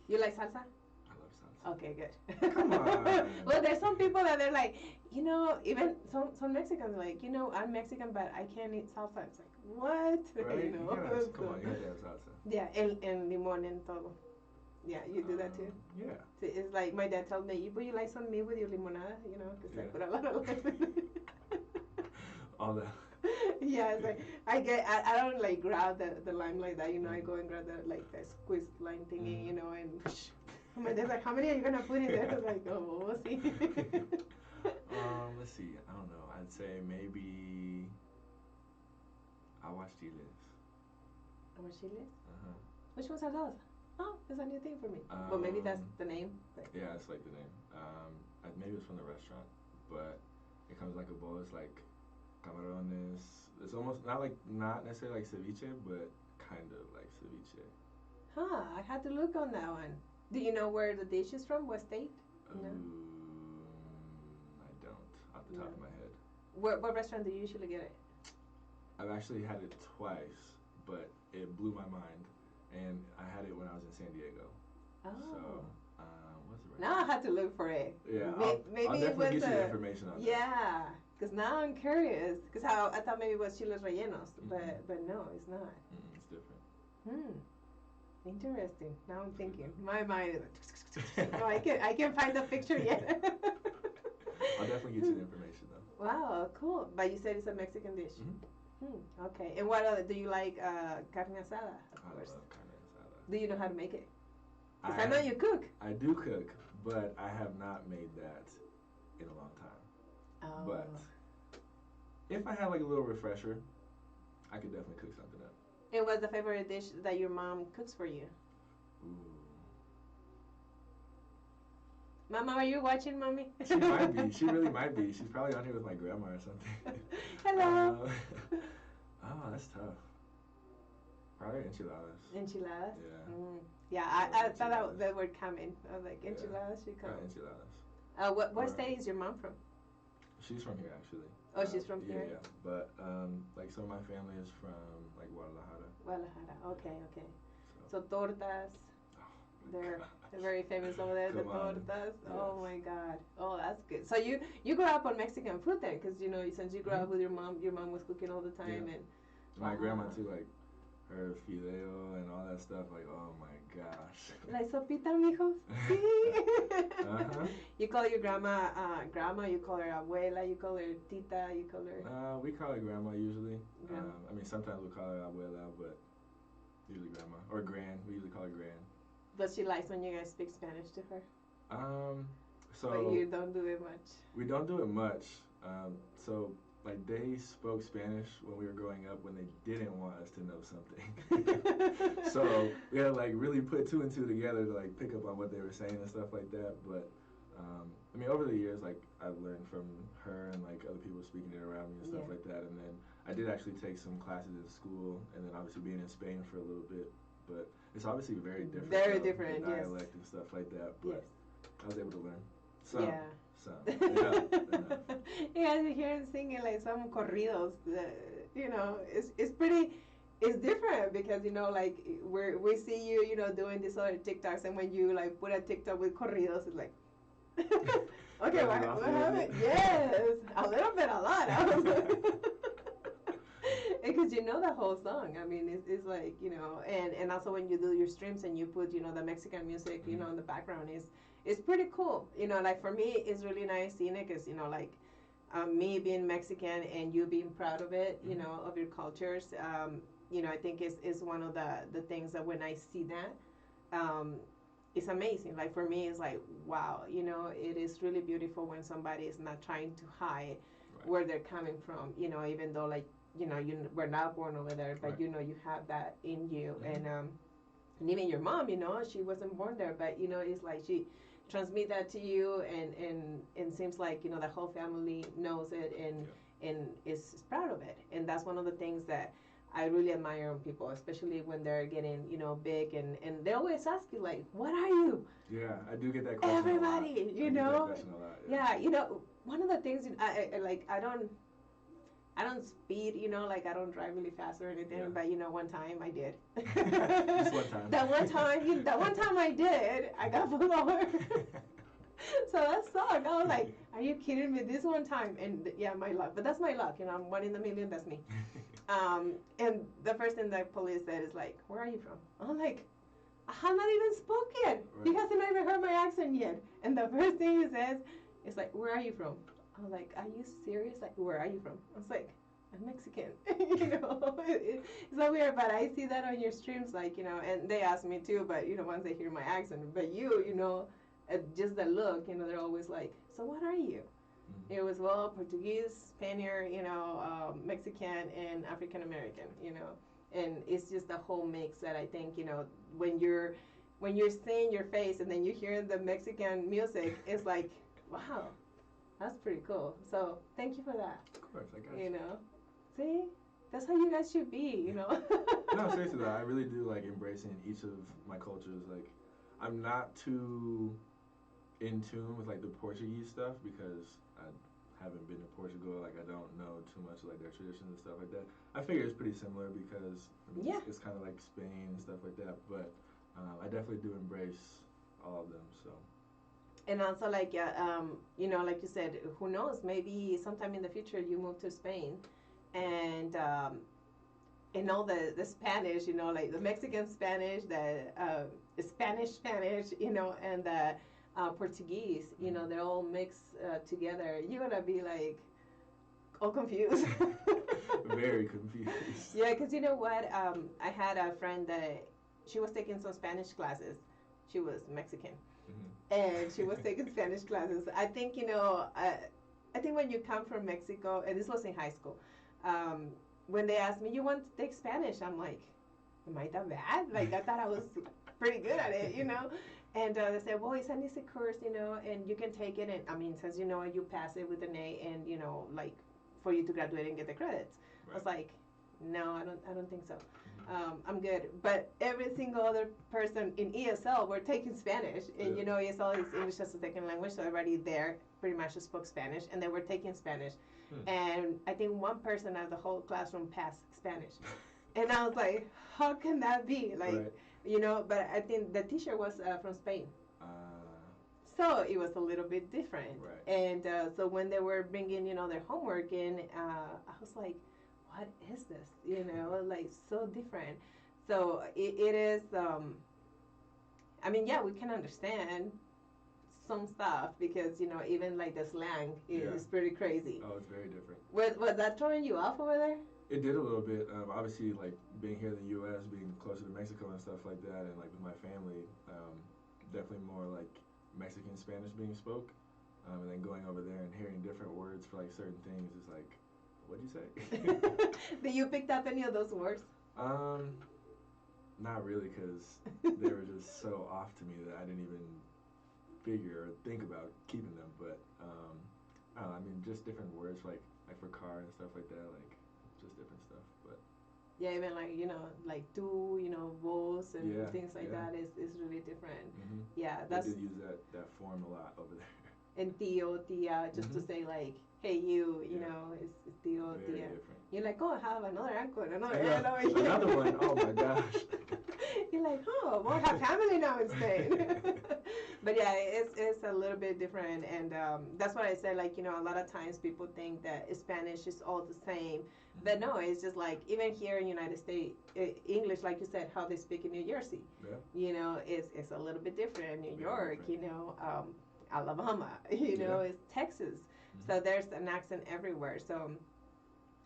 Speaker 1: You like salsa?
Speaker 2: I love salsa.
Speaker 1: Okay, good.
Speaker 2: Come on.
Speaker 1: Well, there's some people that they're like, even some Mexicans are like, I'm Mexican, but I can't eat salsa. It's like, what?
Speaker 2: Right? Come on, you
Speaker 1: So,
Speaker 2: have to have salsa.
Speaker 1: yeah, and limon and todo. Yeah, you do that too.
Speaker 2: Yeah.
Speaker 1: So it's like my dad told me, would you like some meat with your limonada? Because I
Speaker 2: Yeah.
Speaker 1: put a lot of lime in it.
Speaker 2: All that.
Speaker 1: Yeah, it's like I don't like grab the lime like that. I go and grab the squeeze lime thingy, and my dad's like, how many are you gonna put in there? I was like, oh, we'll see.
Speaker 2: Let's see. I don't know. I'd say maybe aguachiles.
Speaker 1: Aguachiles?
Speaker 2: Uh-huh.
Speaker 1: Which ones are those? Oh, it's a new thing for me. Well, maybe that's the name. But.
Speaker 2: Yeah, it's like the name. Maybe it's from the restaurant, but it comes like a bowl. It's like camarones. It's almost not necessarily like ceviche, but kind of like ceviche.
Speaker 1: Huh, I had to look on that one. Do you know where the dish is from? What state? No.
Speaker 2: I don't, off the top of my head.
Speaker 1: What restaurant do you usually get it?
Speaker 2: I've actually had it twice, but it blew my mind. And I had it when I was in San Diego.
Speaker 1: Oh.
Speaker 2: So, what's the right
Speaker 1: Now I had to look for it.
Speaker 2: Yeah,
Speaker 1: maybe
Speaker 2: I'll
Speaker 1: it
Speaker 2: definitely
Speaker 1: was
Speaker 2: get you the information on that.
Speaker 1: Yeah, because now I'm curious. Because I thought maybe it was chiles rellenos, but no, it's not.
Speaker 2: It's different.
Speaker 1: Interesting. Now I'm thinking. My mind is like, no, I can find the picture yet.
Speaker 2: I'll definitely get you the information though.
Speaker 1: Wow, cool. But you said it's a Mexican dish. Okay. And what other? Do you like carne asada? Of course.
Speaker 2: I love carne asada.
Speaker 1: Do you know how to make it? Because I know you cook.
Speaker 2: I do cook, but I have not made that in a long time.
Speaker 1: Oh.
Speaker 2: But if I had like a little refresher, I could definitely cook something up.
Speaker 1: And what's the favorite dish that your mom cooks for you?
Speaker 2: Ooh.
Speaker 1: Mama, are you watching, Mommy?
Speaker 2: She might be. She really might be. She's probably on here with my grandma or something.
Speaker 1: Hello.
Speaker 2: Oh, that's tough. Probably enchiladas.
Speaker 1: Enchiladas?
Speaker 2: Yeah.
Speaker 1: Yeah, I thought they were coming. I was like, enchiladas should come.
Speaker 2: Enchiladas.
Speaker 1: What state is your mom from?
Speaker 2: She's from here, actually.
Speaker 1: Oh, she's from here?
Speaker 2: Yeah. But, like, some of my family is from, like, Guadalajara.
Speaker 1: Guadalajara. Okay. So tortas.
Speaker 2: Oh,
Speaker 1: They're very famous over there. The
Speaker 2: Come on.
Speaker 1: tortas.
Speaker 2: Yes.
Speaker 1: Oh my God. Oh, that's good. So you grew up on Mexican food then, because since you grew up with your mom was cooking all the time,
Speaker 2: Yeah.
Speaker 1: and
Speaker 2: my grandma too, like her fideo and all that stuff. Like, oh my gosh.
Speaker 1: Like sopita, mijos. Sí.
Speaker 2: Uh-huh.
Speaker 1: You call your grandma grandma. You call her abuela. You call her tita. You call her.
Speaker 2: We call her grandma usually.
Speaker 1: Grandma.
Speaker 2: I mean, sometimes we call her abuela, but usually grandma or gran. We usually call her gran.
Speaker 1: But she likes when you guys speak Spanish to her.
Speaker 2: So
Speaker 1: But you don't do it much.
Speaker 2: we don't do it much. So like they spoke Spanish when we were growing up when they didn't want us to know something. So we had to like really put two and two together to like pick up on what they were saying and stuff like that. But I mean, over the years, like I've learned from her and like other people speaking it around me and stuff like that. And then I did actually take some classes in school, and then obviously being in Spain for a little bit. But it's obviously very different.
Speaker 1: Very different,
Speaker 2: the
Speaker 1: yes.
Speaker 2: dialect and stuff like that. But I was able to learn.
Speaker 1: Yeah.
Speaker 2: Some. Enough.
Speaker 1: Yeah, you hear him singing like some corridos. It's pretty. It's different because like we see you doing these other TikToks, and when you like put a TikTok with corridos, it's like. Okay, what happened? Yes, a little bit, a lot. Because you know the whole song. I mean, it's like and also when you do your streams and you put the Mexican music in the background, it's pretty cool. Like for me, it's really nice seeing it because like me being Mexican and you being proud of it, you
Speaker 2: Mhm.
Speaker 1: know, of your cultures. I think is one of the things that when I see that, um, it's amazing. Like for me, it's like wow, it is really beautiful when somebody is not trying to hide
Speaker 2: Right.
Speaker 1: where they're coming from. Even though like you were not born over there, but
Speaker 2: Right.
Speaker 1: you have that in you,
Speaker 2: Mhm.
Speaker 1: and even your mom, she wasn't born there, but it's like she transmit that to you, and seems like the whole family knows it and is proud of it, and that's one of the things that I really admire on people, especially when they're getting big, and they always ask you like, "What are you?"
Speaker 2: Yeah, I do get that question
Speaker 1: Everybody,
Speaker 2: a lot. I
Speaker 1: you
Speaker 2: get that
Speaker 1: know,
Speaker 2: question a lot.
Speaker 1: yeah, one of the things I like I don't speed, like I don't drive really fast or anything,
Speaker 2: Yeah.
Speaker 1: but one time I did.
Speaker 2: Just one time.
Speaker 1: that one time I did, I got pulled over. So that sucked. I was like, are you kidding me? This one time, and yeah, my luck. But that's my luck, I'm one in a million. That's me. And the first thing the police said is like, where are you from? I'm like, I have not even spoken. He
Speaker 2: Right.
Speaker 1: hasn't even heard my accent yet. And the first thing he says is like, where are you from? I'm like, are you serious? Like, where are you from? I was like, I'm Mexican. It's so weird, but I see that on your streams, like, and they ask me too, but, once they hear my accent. But just the look, they're always like, so what are you?
Speaker 2: Mhm.
Speaker 1: It was, well, Portuguese, Spaniard, Mexican, and African American, and it's just the whole mix that I think, when you're seeing your face and then you hear the Mexican music, it's like, wow, that's pretty cool. So thank you for that.
Speaker 2: Of course, I got
Speaker 1: You
Speaker 2: you.
Speaker 1: know, see, that's how you guys should be.
Speaker 2: No, seriously though, I really do like embracing each of my cultures. Like, I'm not too in tune with like the Portuguese stuff because I haven't been to Portugal. Like, I don't know too much like their traditions and stuff like that. I figure it's pretty similar because
Speaker 1: Yeah.
Speaker 2: it's kind of like Spain and stuff like that. But I definitely do embrace all of them. So
Speaker 1: And also, like, like you said, who knows? Maybe sometime in the future you move to Spain, and all the Spanish, like the Mexican Spanish, the Spanish, and the Portuguese, they're all mixed together. You're gonna be like all confused.
Speaker 2: very confused.
Speaker 1: Yeah, because you know what? I had a friend that she was taking some Spanish classes. She was Mexican,
Speaker 2: Mhm.
Speaker 1: and she was taking Spanish classes. I think I think when you come from Mexico, and this was in high school, when they asked me, "You want to take Spanish?" I'm like, "Am I that bad?" Like I thought I was pretty good at it. And they said, "Well, it's an easy course, and you can take it. And I mean, since you pass it with an A, and like for you to graduate and get the credits." I was like, "No, I don't think so. I'm good." But every single other person in ESL were taking Spanish, and ESL is English as a second language, so everybody there pretty much spoke Spanish, and they were taking Spanish. And I think one person out of the whole classroom passed Spanish, and I was like, "How can that be?" Like,
Speaker 2: Right.
Speaker 1: But I think the teacher was from Spain.
Speaker 2: Uh,
Speaker 1: So it was a little bit different.
Speaker 2: Right.
Speaker 1: And so when they were bringing, their homework in, I was like, what is this? Like so different. So it is, I mean, yeah, we can understand some stuff because, even like the slang is pretty crazy.
Speaker 2: Oh, it's very different.
Speaker 1: Was that throwing you off over there?
Speaker 2: It did a little bit. Obviously, like being here in the U.S., being closer to Mexico and stuff like that, and like with my family, definitely more like Mexican Spanish being spoke, and then going over there and hearing different words for like certain things is like, what'd you say?
Speaker 1: Did you pick up any of those words?
Speaker 2: Not really, because they were just so off to me that I didn't even figure or think about keeping them. But I don't know. I mean, just different words like for car and stuff like that, like just different stuff. But
Speaker 1: yeah, even like like tu, vos and things like
Speaker 2: yeah.
Speaker 1: that is really different.
Speaker 2: Mm-hmm.
Speaker 1: Yeah,
Speaker 2: they
Speaker 1: that's
Speaker 2: did use that form a lot over there.
Speaker 1: and tío, tía, just to say like, hey you, it's tío,
Speaker 2: Very
Speaker 1: tía.
Speaker 2: different.
Speaker 1: You're like, oh, I have another uncle, another
Speaker 2: I know.
Speaker 1: aunt over here.
Speaker 2: Another one. Oh my gosh.
Speaker 1: You're like, oh, well, I have family now in Spain. But yeah, it's a little bit different, and that's what I said. Like, a lot of times people think that Spanish is all the same, but no, it's just like even here in United States, English, like you said, how they speak in New Jersey.
Speaker 2: Yeah.
Speaker 1: It's a little bit different. New
Speaker 2: Very
Speaker 1: York,
Speaker 2: different.
Speaker 1: Alabama, it's Texas. So there's an accent everywhere. So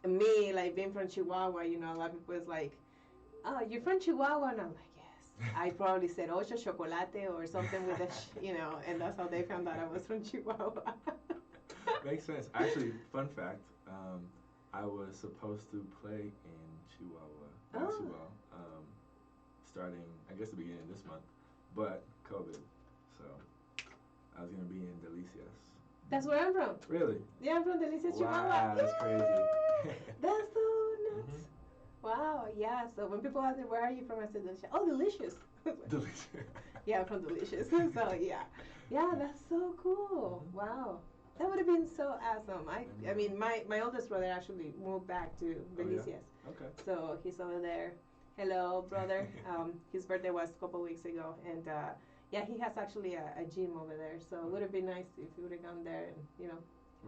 Speaker 1: me, like being from Chihuahua, a lot of people is like, oh, you're from Chihuahua? And I'm like, yes. I probably said ocho chocolate or something with and that's how they found out I was from Chihuahua.
Speaker 2: Makes sense. Actually, fun fact, I was supposed to play in Chihuahua basketball, starting, I guess, the beginning of this month, but COVID. So I was going to be in Delicias.
Speaker 1: That's where I'm from.
Speaker 2: Really?
Speaker 1: Yeah, I'm from Delicias, Chihuahua.
Speaker 2: Wow, that's crazy.
Speaker 1: That's so nuts. Wow, yeah. So when people ask me, where are you from? I said, Delicious. Oh, Delicious.
Speaker 2: Delicious.
Speaker 1: Yeah, I'm from Delicious. So, yeah. Yeah, that's so cool. Wow. That would have been so awesome. I mean, my oldest brother actually moved back to Delicias.
Speaker 2: Yeah? Okay.
Speaker 1: So he's over there. Hello, brother. His birthday was a couple weeks ago. And, yeah, he has actually a gym over there. So it would have been nice if you would have gone there and,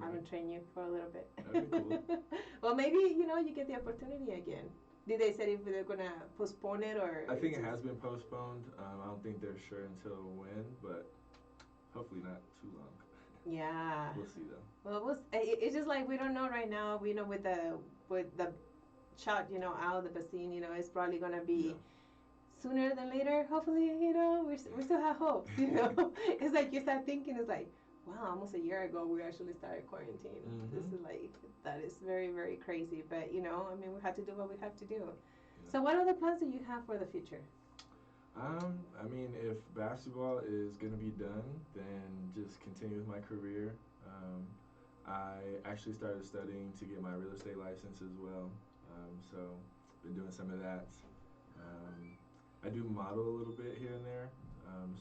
Speaker 1: I would train you for a little bit.
Speaker 2: That'd be cool.
Speaker 1: Well, maybe, you get the opportunity again. Did they say if they're going to postpone it or?
Speaker 2: I think it has been postponed. I don't think they're sure until when, but hopefully not too long.
Speaker 1: Yeah.
Speaker 2: We'll see though.
Speaker 1: Well, it's just like we don't know right now. We know with the shot, out of the vaccine, it's probably going to be sooner than later. Hopefully, we still have hope, It's like you start thinking, it's like, wow, almost a year ago we actually started quarantine. This is like, that is very, very crazy. But, we have to do what we have to do. Yeah. So what are the plans that you have for the future?
Speaker 2: I mean, if basketball is going to be done, then just continue with my career. I actually started studying to get my real estate license as well. So been doing some of that. I do model a little bit here and there.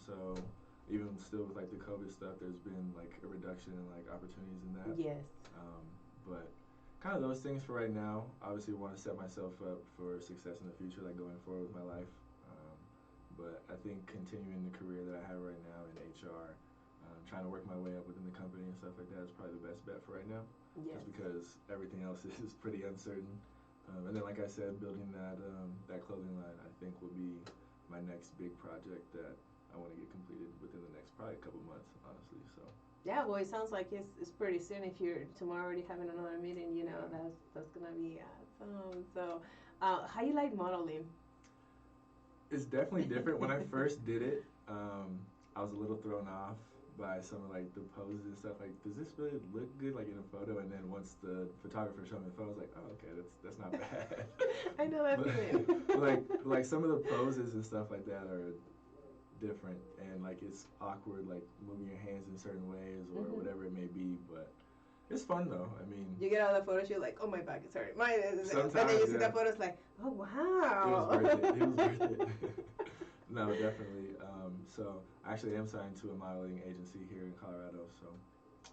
Speaker 2: So even still with like the COVID stuff, there's been like a reduction in like opportunities in that.
Speaker 1: Yes.
Speaker 2: But kind of those things for right now. Obviously, want to set myself up for success in the future, like going forward with my life. But I think continuing the career that I have right now in HR, trying to work my way up within the company and stuff like that is probably the best bet for right now.
Speaker 1: Yes.
Speaker 2: Just because everything else is pretty uncertain. And then, like I said, building that clothing line, I think will be my next big project that I want to get completed within the next probably a couple months, honestly. So.
Speaker 1: Yeah, well, it sounds like it's pretty soon. If you're tomorrow already having another meeting, that's gonna be awesome. So, how you like modeling?
Speaker 2: It's definitely different. When I first did it, I was a little thrown off by some of like the poses and stuff. Like, does this really look good like in a photo? And then once the photographer showed me the photo, I was like, oh, okay, that's not bad.
Speaker 1: I know that
Speaker 2: feeling. like some of the poses and stuff like that are different, and like it's awkward, like moving your hands in certain ways or whatever it may be. But it's fun though. I mean,
Speaker 1: you get out of the photo shoot like, oh, my back is hurting.
Speaker 2: Sometimes,
Speaker 1: and then you see the photo, it's like, oh wow.
Speaker 2: It was worth it. No, definitely. So I actually am signed to a modeling agency here in Colorado. So.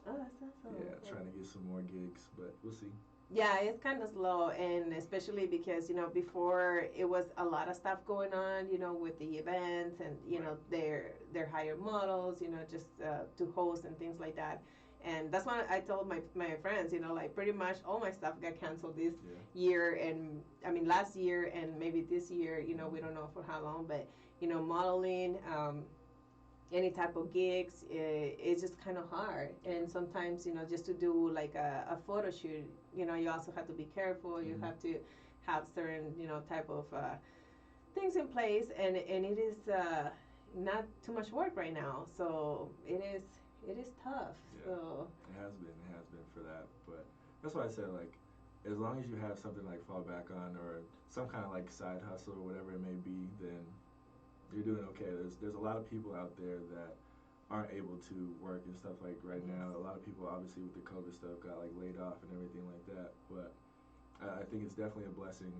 Speaker 1: Oh, that's awesome.
Speaker 2: Yeah, trying to get some more gigs, but we'll see.
Speaker 1: Yeah, it's kind of slow, and especially because, before it was a lot of stuff going on, with the events and, know, their hire models, just to host and things like that. And that's why I told my friends, like pretty much all my stuff got canceled this year, and I mean last year and maybe this year, we don't know for how long, but, modeling, any type of gigs, it's just kind of hard. And sometimes, just to do like a photo shoot, you also have to be careful. You have to have certain, type of things in place. And it is not too much work right now. So it is tough.
Speaker 2: Yeah,
Speaker 1: so
Speaker 2: it has been for that. But that's why I said, like, as long as you have something like fall back on or some kind of like side hustle or whatever it may be, then you're doing okay. There's a lot of people out there that aren't able to work and stuff like right now. A lot of people obviously with the COVID stuff got like laid off and everything like that. But I think it's definitely a blessing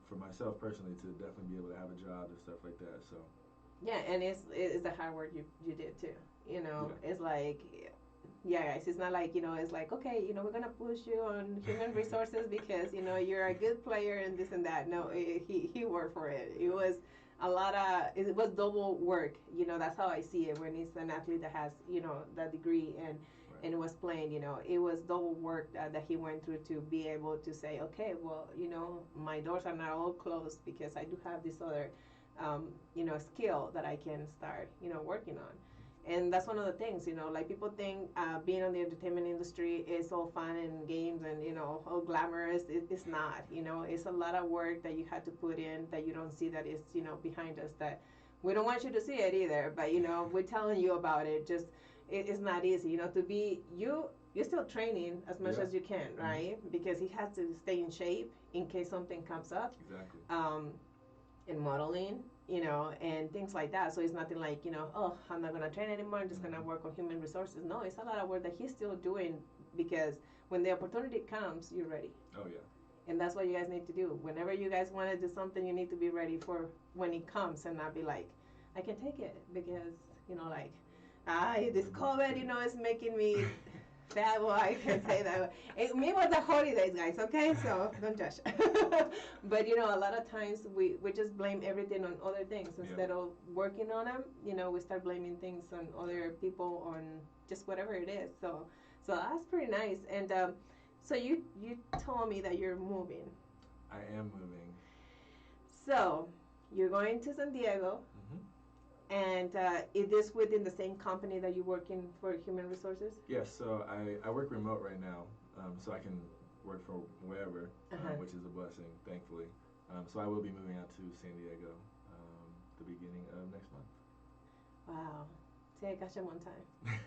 Speaker 2: for myself personally to definitely be able to have a job and stuff like that. So
Speaker 1: yeah, and it's the hard work you did too. It's like, yeah, guys, it's not like, it's like, okay, we're going to push you on human resources because, you're a good player and this and that. No, he worked for it. It was it was double work. That's how I see it when it's an athlete that has, that degree and it was playing, it was double work that he went through to be able to say, okay, well, my doors are not all closed because I do have this other, skill that I can start, working on. And that's one of the things, like people think being on the entertainment industry is all fun and games and, all glamorous. It's not, it's a lot of work that you had to put in that you don't see that is, behind us, that we don't want you to see it either. But, we're telling you about it. Just, it's not easy, to be, you're still training as much as you can, right? Because he has to stay in shape in case something comes up.
Speaker 2: Exactly.
Speaker 1: In modeling, and things like that. So it's nothing like, oh, I'm not going to train anymore. I'm just going to work on human resources. No, it's a lot of work that he's still doing because when the opportunity comes, you're ready.
Speaker 2: Oh, yeah.
Speaker 1: And that's what you guys need to do. Whenever you guys want to do something, you need to be ready for when it comes and not be like, I can take it because, like, this COVID, is making me fat. Well, I can say that. Me was the holidays, guys, okay? So don't judge. But, a lot of times we just blame everything on other things. Instead of working on them, we start blaming things on other people, on just whatever it is. So that's pretty nice. And so you told me that you're moving.
Speaker 2: I am moving.
Speaker 1: So you're going to San Diego. And is this within the same company that you work in for human resources?
Speaker 2: Yes, so I work remote right now, so I can work from wherever, which is a blessing, thankfully. So I will be moving out to San Diego the beginning of next month.
Speaker 1: Wow. See, I got you one time.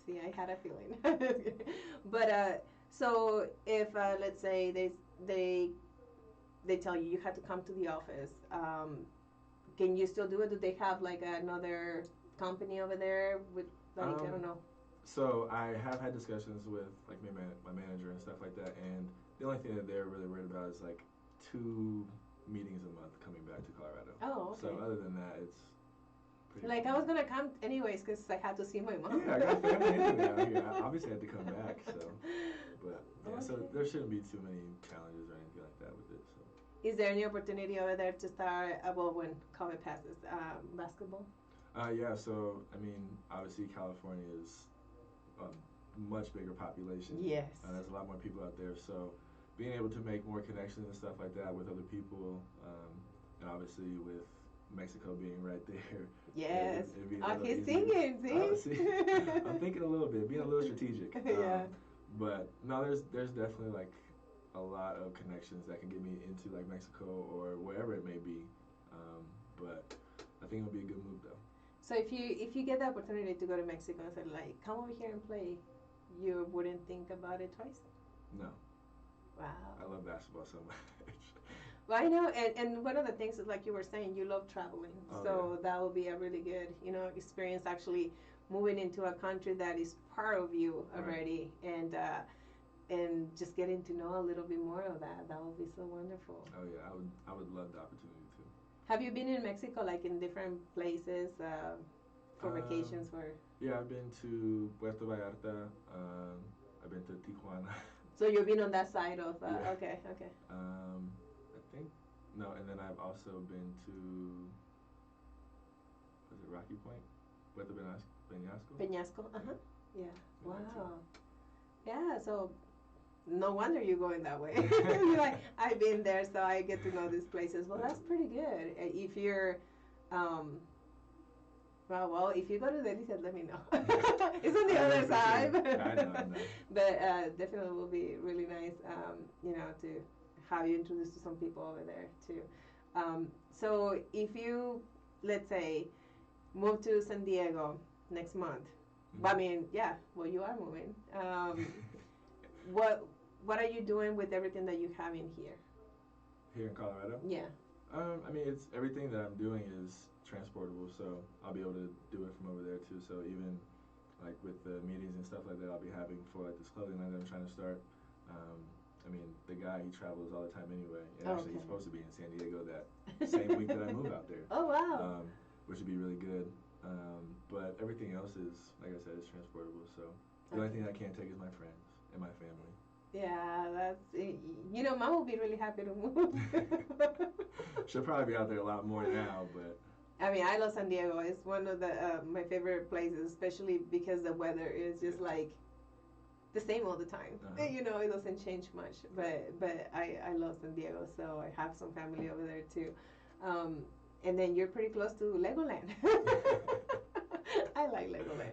Speaker 1: See, I had a feeling. But so if let's say they tell you had to come to the office, can you still do it? Do they have like another company over there with like I don't know?
Speaker 2: So I have had discussions with like my manager and stuff like that, and the only thing that they're really worried about is like 2 meetings a month coming back to Colorado.
Speaker 1: Oh, okay.
Speaker 2: So other than that, it's pretty
Speaker 1: like I was gonna come anyways because I had to see my mom.
Speaker 2: Yeah, I got family anyway out here. I obviously had to come back, so. But yeah, so there shouldn't be too many challenges or anything like that with it. So.
Speaker 1: Is there any opportunity over there to start, when COVID passes, basketball?
Speaker 2: Yeah, so, I mean, obviously California is a much bigger population.
Speaker 1: Yes.
Speaker 2: There's a lot more people out there, so being able to make more connections and stuff like that with other people, and obviously with Mexico being right there.
Speaker 1: Yes.
Speaker 2: It'd be
Speaker 1: he's thinking, see?
Speaker 2: I'm thinking a little bit, being a little strategic.
Speaker 1: Yeah.
Speaker 2: But no, there's definitely like a lot of connections that can get me into like Mexico or wherever it may be, but I think it'll be a good move though.
Speaker 1: So if you get the opportunity to go to Mexico and say like, come over here and play, you wouldn't think about it twice?
Speaker 2: No.
Speaker 1: Wow.
Speaker 2: I love basketball so much.
Speaker 1: Well, I know, and one of the things is like you were saying, you love traveling, so that will be a really good experience actually moving into a country that is part of you already, right. And just getting to know a little bit more of that would be so wonderful.
Speaker 2: Oh yeah, I would love the opportunity too.
Speaker 1: Have you been in Mexico, like in different places for vacations?
Speaker 2: Yeah, I've been to Puerto Vallarta. I've been to Tijuana.
Speaker 1: So you've been on that side of
Speaker 2: yeah.
Speaker 1: Okay.
Speaker 2: I think no, and then I've also been to was it Rocky Point, Puerto Peñasco.
Speaker 1: Peñasco, yeah. Wow. Yeah, so no wonder you're going that way. You're like, I've been there, so I get to know these places. Well, that's pretty good. If you're, well, if you go to Delicias, let me know. It's on the other side.
Speaker 2: Sure. I know.
Speaker 1: But definitely will be really nice, to have you introduced to some people over there too. So if you, let's say, move to San Diego next month, I mean, yeah, well, you are moving. What are you doing with everything that you have in here?
Speaker 2: Here in Colorado?
Speaker 1: Yeah.
Speaker 2: I mean, it's everything that I'm doing is transportable, so I'll be able to do it from over there too. So even like with the meetings and stuff like that, I'll be having for like this clothing line that I'm trying to start. I mean, the guy, he travels all the time anyway, and actually he's supposed to be in San Diego that same week that I move out there.
Speaker 1: Oh wow!
Speaker 2: Which would be really good. But everything else is, like I said, is transportable. So the only thing I can't take is my friends and my family.
Speaker 1: Yeah, that's Mom will be really happy to move.
Speaker 2: She'll probably be out there a lot more now, but.
Speaker 1: I mean, I love San Diego. It's one of the my favorite places, especially because the weather is just like the same all the time. It doesn't change much. But I love San Diego, so I have some family over there too. And then you're pretty close to Legoland. I I like Legoland.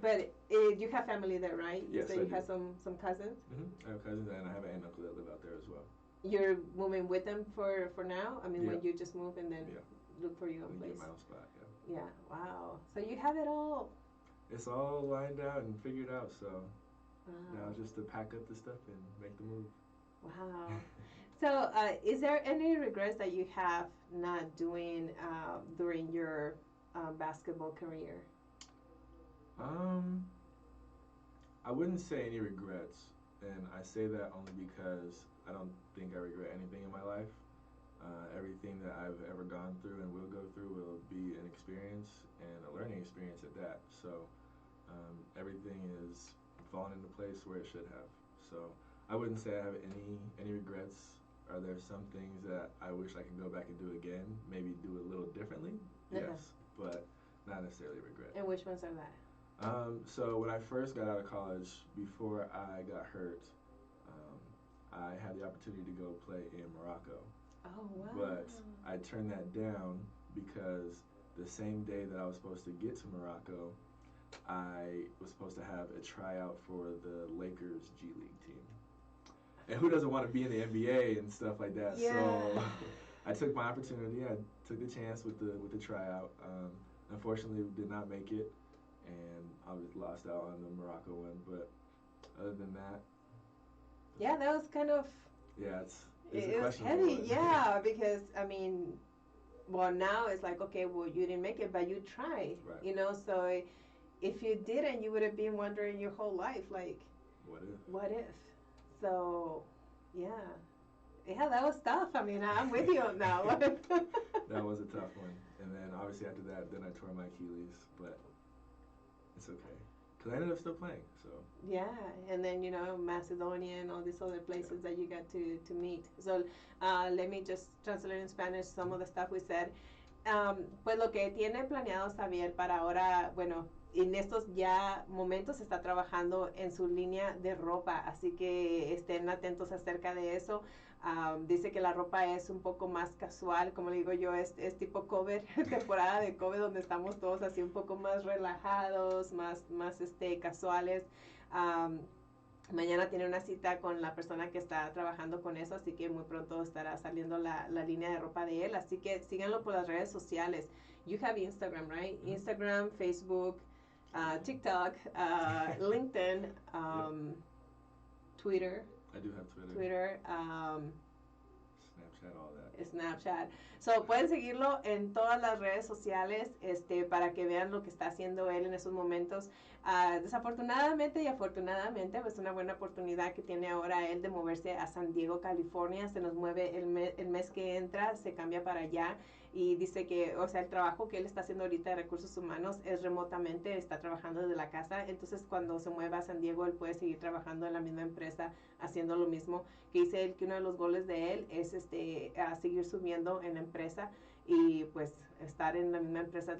Speaker 1: But you have family there, right?
Speaker 2: Yes,
Speaker 1: so
Speaker 2: I
Speaker 1: you
Speaker 2: do.
Speaker 1: have some cousins.
Speaker 2: I have cousins and I have an aunt and uncle that live out there as well.
Speaker 1: You're moving with them for now. I mean,
Speaker 2: Yeah.
Speaker 1: when you just move and then
Speaker 2: Yeah.
Speaker 1: look for your own
Speaker 2: And
Speaker 1: place.
Speaker 2: get my own spot. Yeah.
Speaker 1: Yeah. Wow. So you have it all.
Speaker 2: It's all lined out and figured out. So
Speaker 1: Wow.
Speaker 2: now it's just to pack up the stuff and make the move.
Speaker 1: Wow. So, is there any regrets that you have not doing during your basketball career?
Speaker 2: I wouldn't say any regrets, and I say that only because I don't think I regret anything in my life. Everything that I've ever gone through and will go through will be an experience and a learning experience at that. So everything is fallen into place where it should have. So I wouldn't say I have any regrets. Are there some things that I wish I could go back and do again? Maybe do it a little differently? Yes, but not necessarily regret.
Speaker 1: And which ones are that?
Speaker 2: So when I first got out of college, before I got hurt, I had the opportunity to go play in Morocco.
Speaker 1: Oh, wow.
Speaker 2: But I turned that down because the same day that I was supposed to get to Morocco, I was supposed to have a tryout for the Lakers G League team. And who doesn't want to be in the NBA and stuff like that?
Speaker 1: Yeah.
Speaker 2: So I took my opportunity. I took the chance with the tryout. Unfortunately, did not make it, and I was lost out on the Morocco one. But other than that,
Speaker 1: yeah, that was kind of.
Speaker 2: Yeah, it's
Speaker 1: It
Speaker 2: a
Speaker 1: was
Speaker 2: questionable
Speaker 1: heavy,
Speaker 2: one.
Speaker 1: yeah, because I mean, well, now it's like, okay, well, you didn't make it, but you tried,
Speaker 2: Right.
Speaker 1: you know. So if you didn't, you would have been wondering your whole life, like,
Speaker 2: What if?
Speaker 1: what if? So, yeah, that was tough. I mean, I'm with you on that one.
Speaker 2: That was a tough one. And then obviously after that, then I tore my Achilles, but it's okay. Because I ended up still playing, so.
Speaker 1: Yeah, and then, Macedonia and all these other places that you got to meet. So let me just translate in Spanish some of the stuff we said. Pues lo que tiene planeado Xavier para ahora, bueno, en estos ya momentos está trabajando en su línea de ropa, así que estén atentos acerca de eso. Dice que la ropa es un poco más casual, como le digo yo, es tipo cover, temporada de cover, donde estamos todos así un poco más relajados, más casuales. Mañana tiene una cita con la persona que está trabajando con eso, así que muy pronto estará saliendo la línea de ropa de él, así que síganlo por las redes sociales. You have Instagram, right?
Speaker 2: Mm-hmm.
Speaker 1: Instagram, Facebook, TikTok, LinkedIn, Twitter.
Speaker 2: I do have Twitter.
Speaker 1: Twitter,
Speaker 2: Snapchat, all that.
Speaker 1: Snapchat. So pueden seguirlo en todas las redes sociales, para que vean lo que está haciendo él en esos momentos. Desafortunadamente y afortunadamente, pues una buena oportunidad que tiene ahora él de moverse a San Diego, California. Se nos mueve el mes que entra, se cambia para allá. Y dice que, o sea, el trabajo que él está haciendo ahorita de recursos humanos es remotamente, está trabajando desde la casa. Entonces, cuando se mueva a San Diego, él puede seguir trabajando en la misma empresa, haciendo lo mismo. Que dice él que uno de los goles de él es a seguir subiendo en la empresa, y pues estar en la misma empresa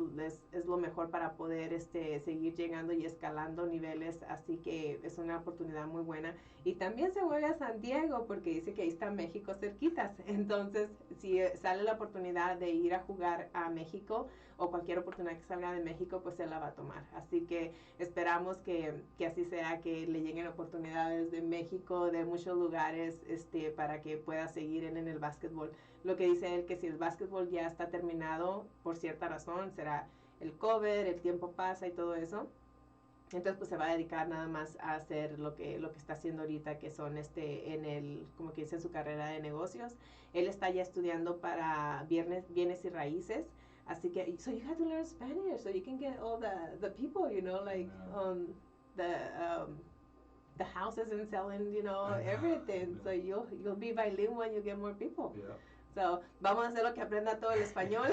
Speaker 1: es lo mejor para poder seguir llegando y escalando niveles, así que es una oportunidad muy buena. Y también se mueve a San Diego porque dice que ahí está México cerquitas, entonces si sale la oportunidad de ir a jugar a México o cualquier oportunidad que salga de México, pues él la va a tomar, así que esperamos que así sea, que le lleguen oportunidades de México, de muchos lugares, para que pueda seguir en el básquetbol. Lo que dice él, que si el básquetbol ya está terminado por cierta razón, será el cover, el tiempo pasa y todo eso, entonces pues se va a dedicar nada más a hacer lo que está haciendo ahorita, que son como que dice, en su carrera de negocios. Él está ya estudiando para bienes y raíces, así que so you have to learn Spanish so you can get all the people, like the houses and selling, everything. So you'll be bilingual and you'll get more people.
Speaker 2: Yeah.
Speaker 1: So, vamos a hacer lo que aprenda todo el español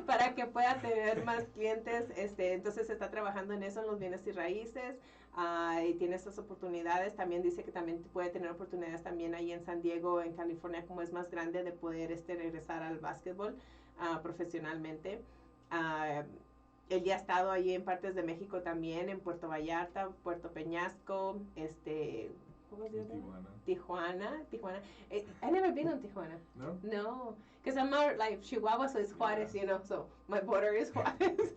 Speaker 1: para que pueda tener más clientes. Entonces está trabajando en eso, en los bienes y raíces, y tiene esas oportunidades. También dice que también puede tener oportunidades también ahí en San Diego, en California, como es más grande, de poder regresar al básquetbol profesionalmente. Él ya ha estado ahí en partes de México también, en Puerto Vallarta, Puerto Peñasco, ¿cómo se llama? Tijuana. I never been on Tijuana.
Speaker 2: No?
Speaker 1: No, because I'm not like Chihuahua, so it's Juarez, so my border is Juarez.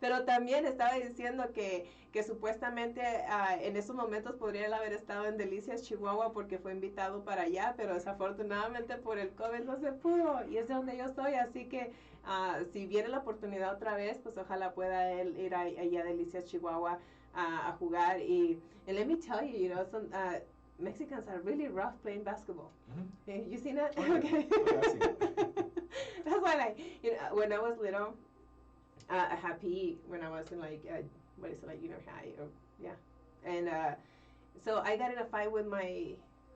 Speaker 1: Pero también estaba diciendo que supuestamente en esos momentos podría él haber estado en Delicias, Chihuahua, porque fue invitado para allá, pero desafortunadamente por el COVID no se pudo y es de donde yo estoy, así que si viene la oportunidad otra vez, pues ojalá pueda él ir allá a Delicias, Chihuahua a jugar. And let me tell you, some Mexicans are really rough playing basketball. You seen it?
Speaker 2: Oh, yeah.
Speaker 1: Okay.
Speaker 2: Oh, yeah, I've seen it.
Speaker 1: That's why, like, when I was little, I had PE when I was in like junior high or yeah, and so I got in a fight with my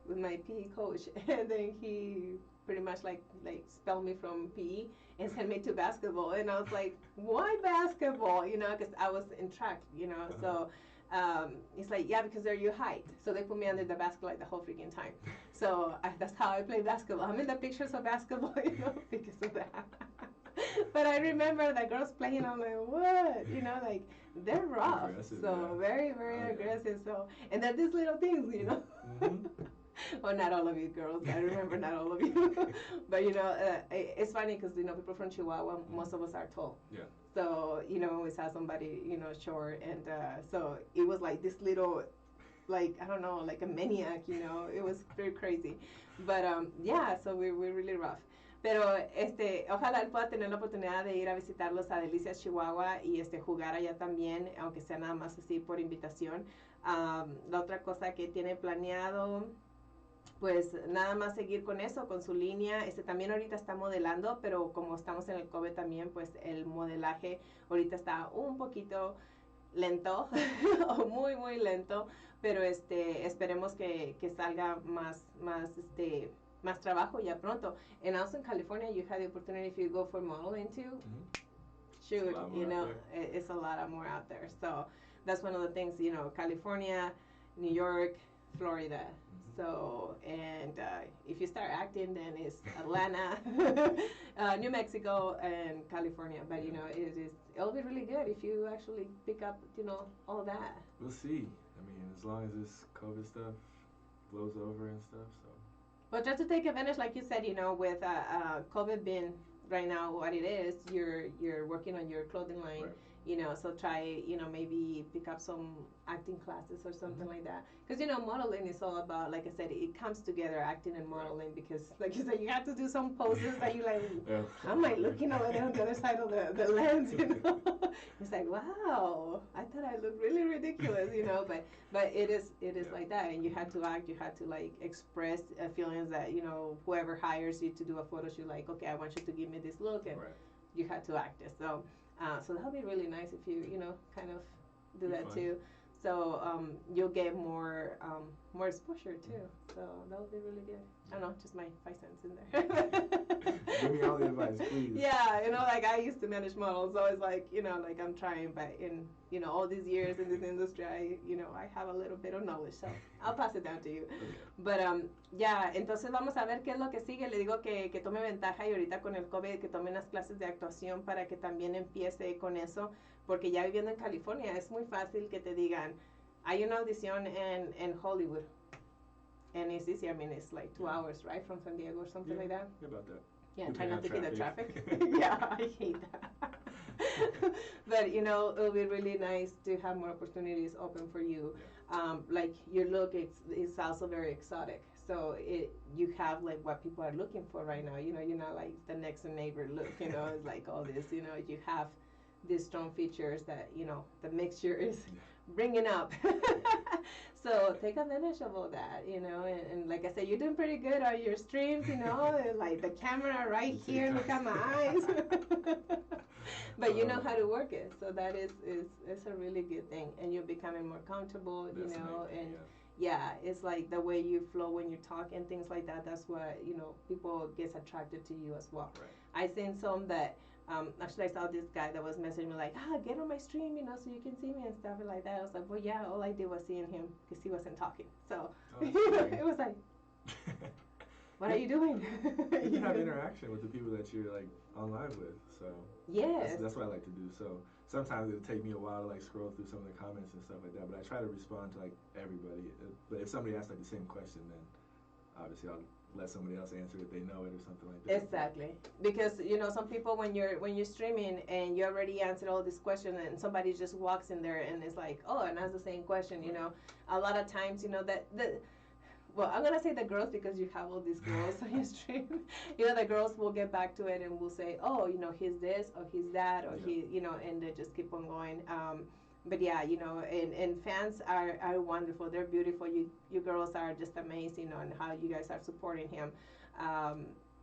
Speaker 1: PE coach, and then he pretty much like expelled me from PE and sent me to basketball, and I was like, why basketball? Because I was in track, so. It's like, yeah, because they're your height. So they put me under the basket like the whole freaking time. So that's how I play basketball. I'm in the pictures of basketball, because of that. But I remember the girls playing. I'm like, what? Like they're rough.
Speaker 2: Aggressive,
Speaker 1: So
Speaker 2: yeah.
Speaker 1: very, very aggressive. So, and they're these little things,
Speaker 2: Mm-hmm.
Speaker 1: Well, not all of you girls. I remember not all of you. But, it's funny because, people from Chihuahua, most of us are tall.
Speaker 2: Yeah.
Speaker 1: So, we saw somebody, short. And so it was like this little, like, I don't know, like a maniac, It was very crazy. But, yeah, so we're really rough. Pero ojalá él pueda tener la oportunidad de ir a visitarlos a Delicias, Chihuahua y jugar allá también, aunque sea nada más así por invitación. La otra cosa que tiene planeado, pues nada más seguir con eso, con su línea. También ahorita está modelando, pero como estamos en el COVID también, pues el modelaje ahorita está un poquito lento, o muy, muy lento, pero esperemos que salga más trabajo ya pronto. And also in California, you have the opportunity if you go for modeling too. Shoot, it's a lot more out there. So that's one of the things, California, New York, Florida. So, and if you start acting, then it's Atlanta, New Mexico, and California. But, it'll be really good if you actually pick up, all of that.
Speaker 2: We'll see. I mean, as long as this COVID stuff blows over and stuff, so.
Speaker 1: But try to take advantage, like you said, with COVID being right now what it is, you're working on your clothing line.
Speaker 2: Right.
Speaker 1: So try, maybe pick up some acting classes or something like that. Because, modeling is all about, like I said, it comes together, acting and modeling, because, like you said, you have to do some poses that you like, how am I looking over there on the other side of the lens, It's like, wow, I thought I looked really ridiculous, but it is like that, and you have to act, you have to, like, express feelings that, whoever hires you to do a photo shoot, like, okay, I want you to give me this look, and you have to act it, so that'll be really nice if you, kind of do that too. So you'll get more exposure too. So that'll be really good. I don't know, just my 5 cents in there.
Speaker 2: Give me all the advice, please.
Speaker 1: Yeah, like I used to manage models, so it's like, like I'm trying, but in, all these years in this industry, I have a little bit of knowledge, so I'll pass it down to you.
Speaker 2: Okay.
Speaker 1: But ya, entonces vamos a ver qué es lo que sigue. Le digo que tome ventaja y ahorita con el COVID que tome unas clases de actuación para que también empiece con eso, porque ya viviendo en California es muy fácil que te digan, hay una audición en Hollywood. And it's easy. I mean, it's like 2 hours, right, from San Diego or something like that.
Speaker 2: Yeah, about that.
Speaker 1: Yeah,
Speaker 2: Depending
Speaker 1: try not to get the
Speaker 2: traffic.
Speaker 1: traffic. Yeah, I hate that. But, it'll be really nice to have more opportunities open for you.
Speaker 2: Yeah.
Speaker 1: Like, your look is also very exotic. So you have, like, what people are looking for right now. You're not, like, the next neighbor look, it's like all this, you have these strong features that, the mixture is bringing up. So take advantage of all that, and like I said, you're doing pretty good on your streams, like the camera right here, look at my eyes. But you know how to work it, so that is a really good thing, and you're becoming more comfortable, and yeah, it's like the way you flow when you talk and things like that. That's what people gets attracted to you as well.
Speaker 2: Right.
Speaker 1: I seen some that. Actually, I saw this guy that was messaging me like, get on my stream, so you can see me and stuff like that. I was like, well, yeah, all I did was seeing him because he wasn't talking. So it was like, what are you doing?
Speaker 2: You have interaction with the people that you're like on live with, so
Speaker 1: yes,
Speaker 2: that's what I like to do. So sometimes it'll take me a while to like scroll through some of the comments and stuff like that, but I try to respond to like everybody. But if somebody asks like the same question, then obviously I'll let somebody else answer if they know it or something like that.
Speaker 1: Exactly, because some people when you're streaming and you already answered all these questions and somebody just walks in there and is like, oh, and asks the same question. A lot of times that well, I'm gonna say the girls because you have all these girls on your stream. The girls will get back to it and will say, oh, he's this or he's that or he, and they just keep on going. But yeah, and fans are wonderful. They're beautiful. You girls are just amazing on how you guys are supporting him.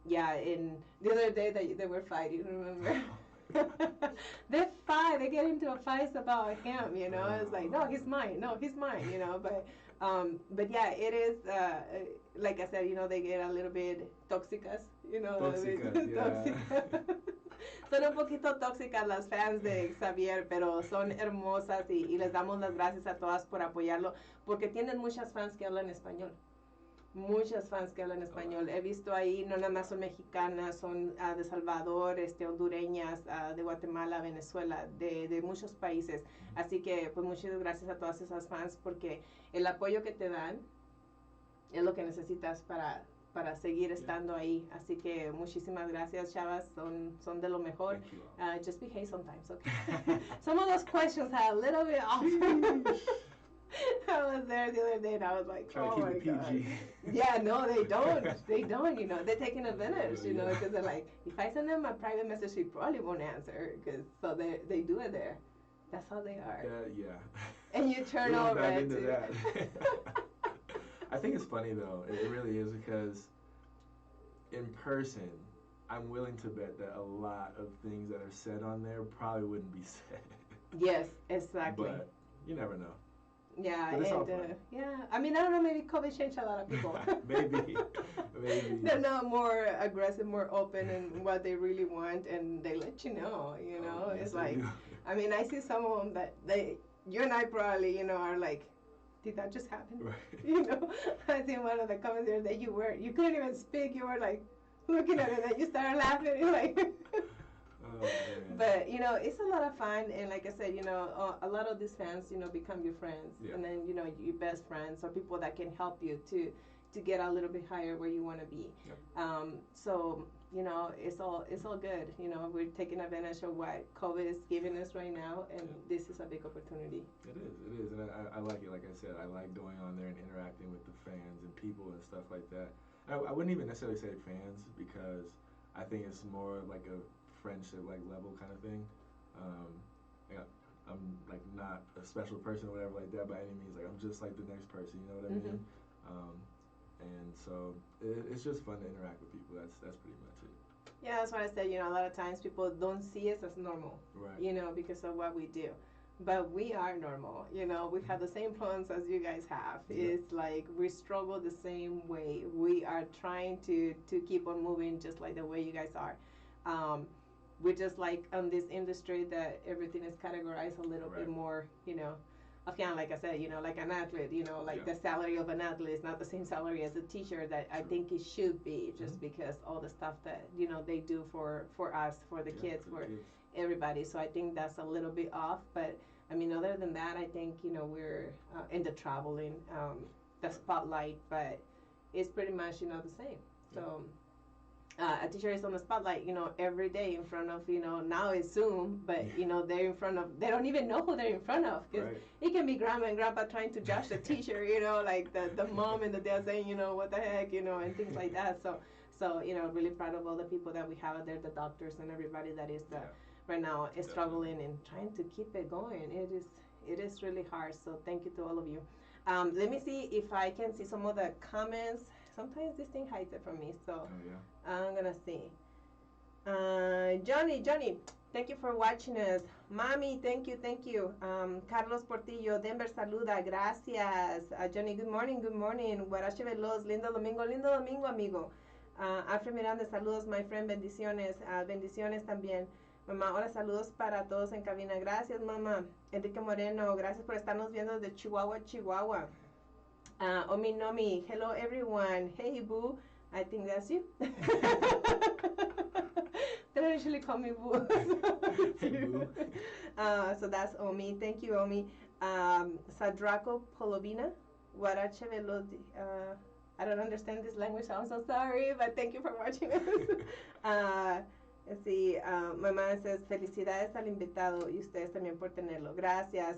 Speaker 1: Yeah, and the other day they were fighting, remember? They fight. They get into a fight about him. It's like, no, he's mine. No, he's mine. But yeah, it is like I said. They get a little bit tóxicas.
Speaker 2: Tóxicas, yeah.
Speaker 1: Son un poquito tóxicas las fans de Xavier, pero son hermosas y les damos las gracias a todas por apoyarlo, porque tienen muchas fans que hablan español. Muchas fans que hablan español. He visto ahí, no nada más son mexicanas, son de Salvador, hondureñas, de Guatemala, Venezuela, de muchos países. Así que, pues, muchas gracias a todas esas fans, porque el apoyo que te dan es lo que necesitas para seguir estando ahí. Así que muchísimas gracias, chavas. Son de lo mejor. Just behave sometimes, okay? Some of those questions are a little bit off. I was there the other day and I was like, oh my God. Yeah, no, they don't. They don't, They're taking advantage, because they're like, if I send them a private message, she probably won't answer. So they do it there. That's how they are.
Speaker 2: Yeah.
Speaker 1: And you turn all red,
Speaker 2: into
Speaker 1: too.
Speaker 2: That. I think it's funny, though. It really is, because in person, I'm willing to bet that a lot of things that are said on there probably wouldn't be said.
Speaker 1: Yes, exactly.
Speaker 2: But you never know.
Speaker 1: Yeah, and yeah. I mean, I don't know, maybe COVID changed a lot of people.
Speaker 2: Maybe.
Speaker 1: They're now more aggressive, more open in what they really want, and they let you know,
Speaker 2: Oh, yes,
Speaker 1: it's like, I mean, I see some of them that you and I probably, are like, did that just happen?
Speaker 2: Right.
Speaker 1: I see one of the comments there that you couldn't even speak, you were like, looking at it, and you started laughing, and like...
Speaker 2: Oh,
Speaker 1: but it's a lot of fun, and like I said, a lot of these fans become your friends, and then your best friends or people that can help you to get a little bit higher where you want to be. So it's all good. We're taking advantage of what COVID is giving us right now, and this is a big opportunity.
Speaker 2: It is, and I like it. Like I said, I like going on there and interacting with the fans and people and stuff like that. I wouldn't even necessarily say fans, because I think it's more like a friendship level kind of thing. I'm like not a special person or whatever like that by any means. Like, I'm just like the next person, you know what I mean? And so it's just fun to interact with people. That's pretty much it.
Speaker 1: Yeah, that's what I said. A lot of times people don't see us as normal,
Speaker 2: right?
Speaker 1: Because of what we do. But we are normal, we have the same problems as you guys have. It's like we struggle the same way. We are trying to keep on moving just like the way you guys are. We're just like on this industry that everything is categorized a little bit more, again, like I said, like an athlete, the salary of an athlete is not the same salary as a teacher that I think it should be, just because all the stuff that, they do for us, for the kids, for everybody. So I think that's a little bit off. But I mean, other than that, I think, we're in the traveling, the spotlight, but it's pretty much, the same. So a teacher is on the spotlight, every day in front of, now it's Zoom, but, they're in front of, they don't even know who they're in front of, because it can be grandma and grandpa trying to judge the teacher, like the mom and the dad saying, what the heck, and things like that. So, really proud of all the people that we have out there, the doctors and everybody that is right now is struggling and trying to keep it going. It is really hard. So thank you to all of you. Let me see if I can see some of the comments. Sometimes this thing hides it from me, so I'm gonna see. Johnny, thank you for watching us. Mami, thank you. Carlos Portillo, Denver saluda, gracias. Johnny, good morning. Guarache Veloz, lindo domingo, amigo. Alfred Miranda, saludos, my friend, bendiciones. Bendiciones también. Mamá, hola, saludos para todos en cabina. Gracias, mamá. Enrique Moreno, gracias por estarnos viendo desde Chihuahua. Omi Nomi, hello everyone. Hey boo, I think that's you. They don't usually call me boo. So that's Omi. Thank you, Omi. Sadraco Polovina, Guarache Velodi. I don't understand this language, so I'm so sorry, but thank you for watching us. Let's see, mamá says, felicidades al invitado y ustedes también por tenerlo. Gracias.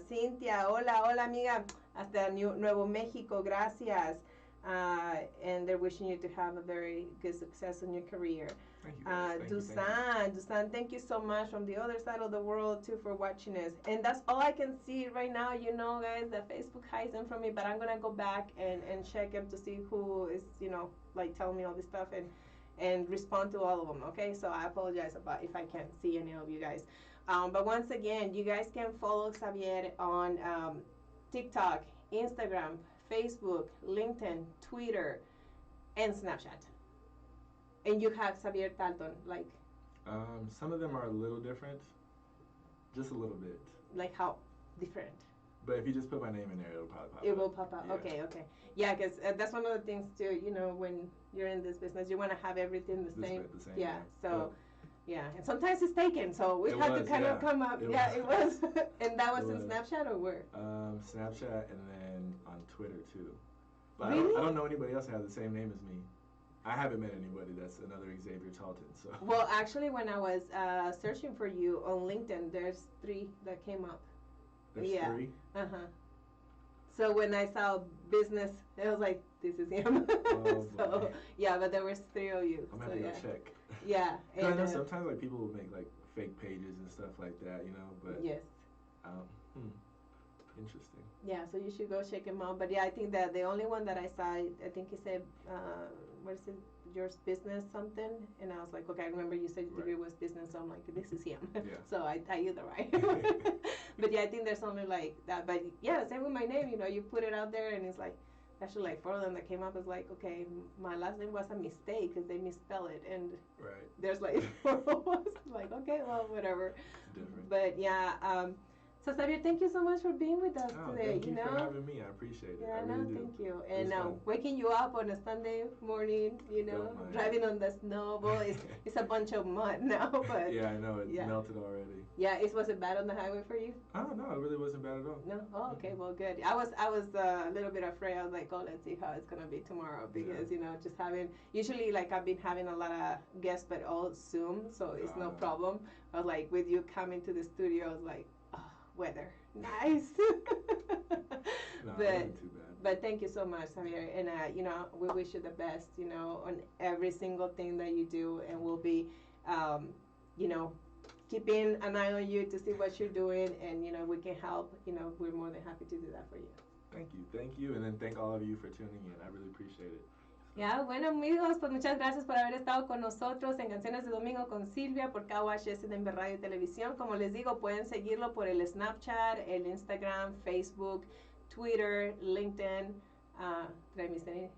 Speaker 1: Cintia, hola, hola amiga, hasta Nuevo México, gracias. And they're wishing you to have a very good success in your career.
Speaker 2: Thank you, guys.
Speaker 1: Dusan, thank you so much from the other side of the world too for watching us. And that's all I can see right now. You know, guys, that Facebook hides them from me, but I'm gonna go back and check them to see who is, you know, like telling me all this stuff and respond to all of them. Okay, so I apologize about if I can't see any of you guys. But once again, you guys can follow Xavier on TikTok, Instagram, Facebook, LinkedIn, Twitter, and Snapchat. And you have Xavier Talton, like.
Speaker 2: Some of them are a little different, just a little bit.
Speaker 1: Like how different?
Speaker 2: But if you just put my name in there, it'll probably pop up.
Speaker 1: It will pop up.
Speaker 2: Yeah.
Speaker 1: Okay. Yeah, because that's one of the things too. You know, when you're in this business, you want to have everything the same. Yeah. So. Yeah, and sometimes it's taken, so we had to kind of come up. It was. And that was in Snapchat or where?
Speaker 2: Snapchat and then on Twitter too. But
Speaker 1: really?
Speaker 2: I don't know anybody else that has the same name as me. I haven't met anybody that's another Xavier Talton. So.
Speaker 1: Well, actually, when I was searching for you on LinkedIn, there's 3 that came up.
Speaker 2: There's 3?
Speaker 1: So when I saw business, I was like, this is him.
Speaker 2: Oh,
Speaker 1: so, yeah, but there was 3 of you.
Speaker 2: I'm going to go check.
Speaker 1: Yeah.
Speaker 2: And I know sometimes like people will make like fake pages and stuff like that, you know, but.
Speaker 1: Yes.
Speaker 2: Interesting.
Speaker 1: Yeah, so you should go check him out. But yeah, I think that the only one that I saw, I think he said, what is it, yours business something? And I was like, okay, I remember you said your degree was business, so I'm like, this is him.
Speaker 2: Yeah.
Speaker 1: So I either right. But yeah, I think there's something like that. But yeah, same with my name, you know, you put it out there and it's like, actually like 4 of them that came up is like, okay, my last name was a mistake because they misspell it. And there's like 4 of us. Like, okay, well, whatever.
Speaker 2: It's different.
Speaker 1: But yeah, so Xavier, thank you so much for being with us today.
Speaker 2: Thank you for having me. I appreciate it.
Speaker 1: Yeah,
Speaker 2: I really do.
Speaker 1: Thank you. And waking you up on a Sunday morning, you know, driving on the snow. Well, it's a bunch of mud now, but
Speaker 2: yeah, I know it melted already.
Speaker 1: Yeah, was it bad on the highway for you?
Speaker 2: Oh no, it really wasn't bad at all.
Speaker 1: No. Oh, okay, well, good. I was a little bit afraid. I was like, oh, let's see how it's gonna be tomorrow because you know, just usually like I've been having a lot of guests, but all Zoom, so it's no problem. I was like, with you coming to the studio, I was like, oh, weather. Nice.
Speaker 2: No, it wasn't too bad.
Speaker 1: But thank you so much, Xavier. And, you know, we wish you the best, you know, on every single thing that you do. And we'll be, you know, keeping an eye on you to see what you're doing. And, you know, we can help. You know, we're more than happy to do that for you.
Speaker 2: Thank you. And then thank all of you for tuning in. I really appreciate it.
Speaker 1: Ya, bueno amigos, pues muchas gracias por haber estado con nosotros en Canciones de Domingo con Silvia por KUHS Denver Radio y Televisión. Como les digo, pueden seguirlo por el Snapchat, el Instagram, Facebook, Twitter, LinkedIn. ¿Trae mis tenis?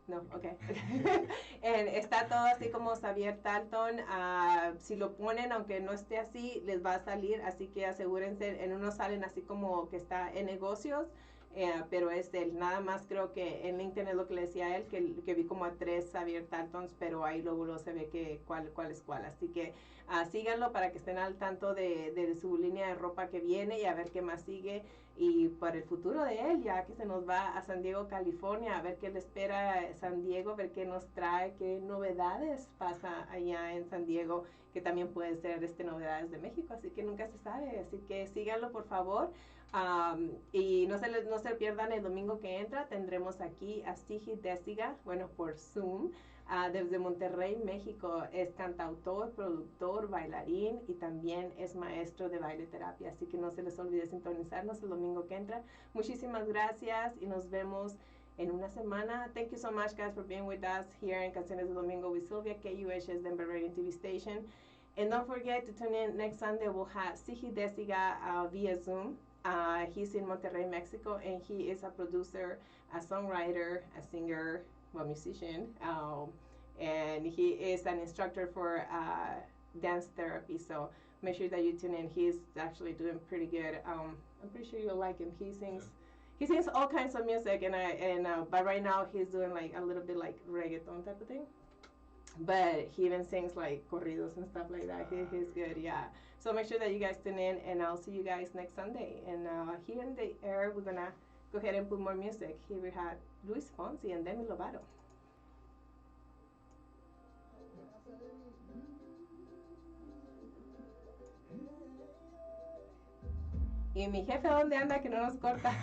Speaker 1: No, ok. Está todo así como Xavier Talton. Si lo ponen, aunque no esté así, les va a salir. Así que asegúrense, en unos salen así como que está en negocios. Pero es él, nada más creo que en LinkedIn es lo que le decía a él, que vi como a 3 Xavier Taltons, pero ahí luego se ve que cuál es cuál, así que síganlo para que estén al tanto de su línea de ropa que viene y a ver qué más sigue y para el futuro de él, ya que se nos va a San Diego, California, a ver qué le espera San Diego, ver qué nos trae, qué novedades pasa allá en San Diego, que también puede ser novedades de México, así que nunca se sabe, así que síganlo por favor. Y no se pierdan el domingo que entra, tendremos aquí a Sigi Desiga, bueno, por Zoom, desde Monterrey, México. Es cantautor, productor, bailarín y también es maestro de baile terapia, así que no se les olvide sintonizarnos el domingo que entra. Muchísimas gracias y nos vemos en una semana. Thank you so much guys for being with us here in Canciones de Domingo with Silvia, KUHS Denver Radio TV station. And don't forget to tune in next Sunday. We'll have Sigi Desiga via Zoom. He's in Monterrey, Mexico, and he is a producer, a songwriter, a singer, well, musician, and he is an instructor for dance therapy. So make sure that you tune in. He's actually doing pretty good. I'm pretty sure you'll like him. He sings all kinds of music, but right now he's doing like a little bit like reggaeton type of thing. But he even sings like corridos and stuff like that. He's good, yeah. So make sure that you guys tune in, and I'll see you guys next Sunday. And here in the air, we're gonna go ahead and put more music. Here we had Luis Fonsi and Demi Lovato. Y mi jefe, ¿dónde anda que no nos corta?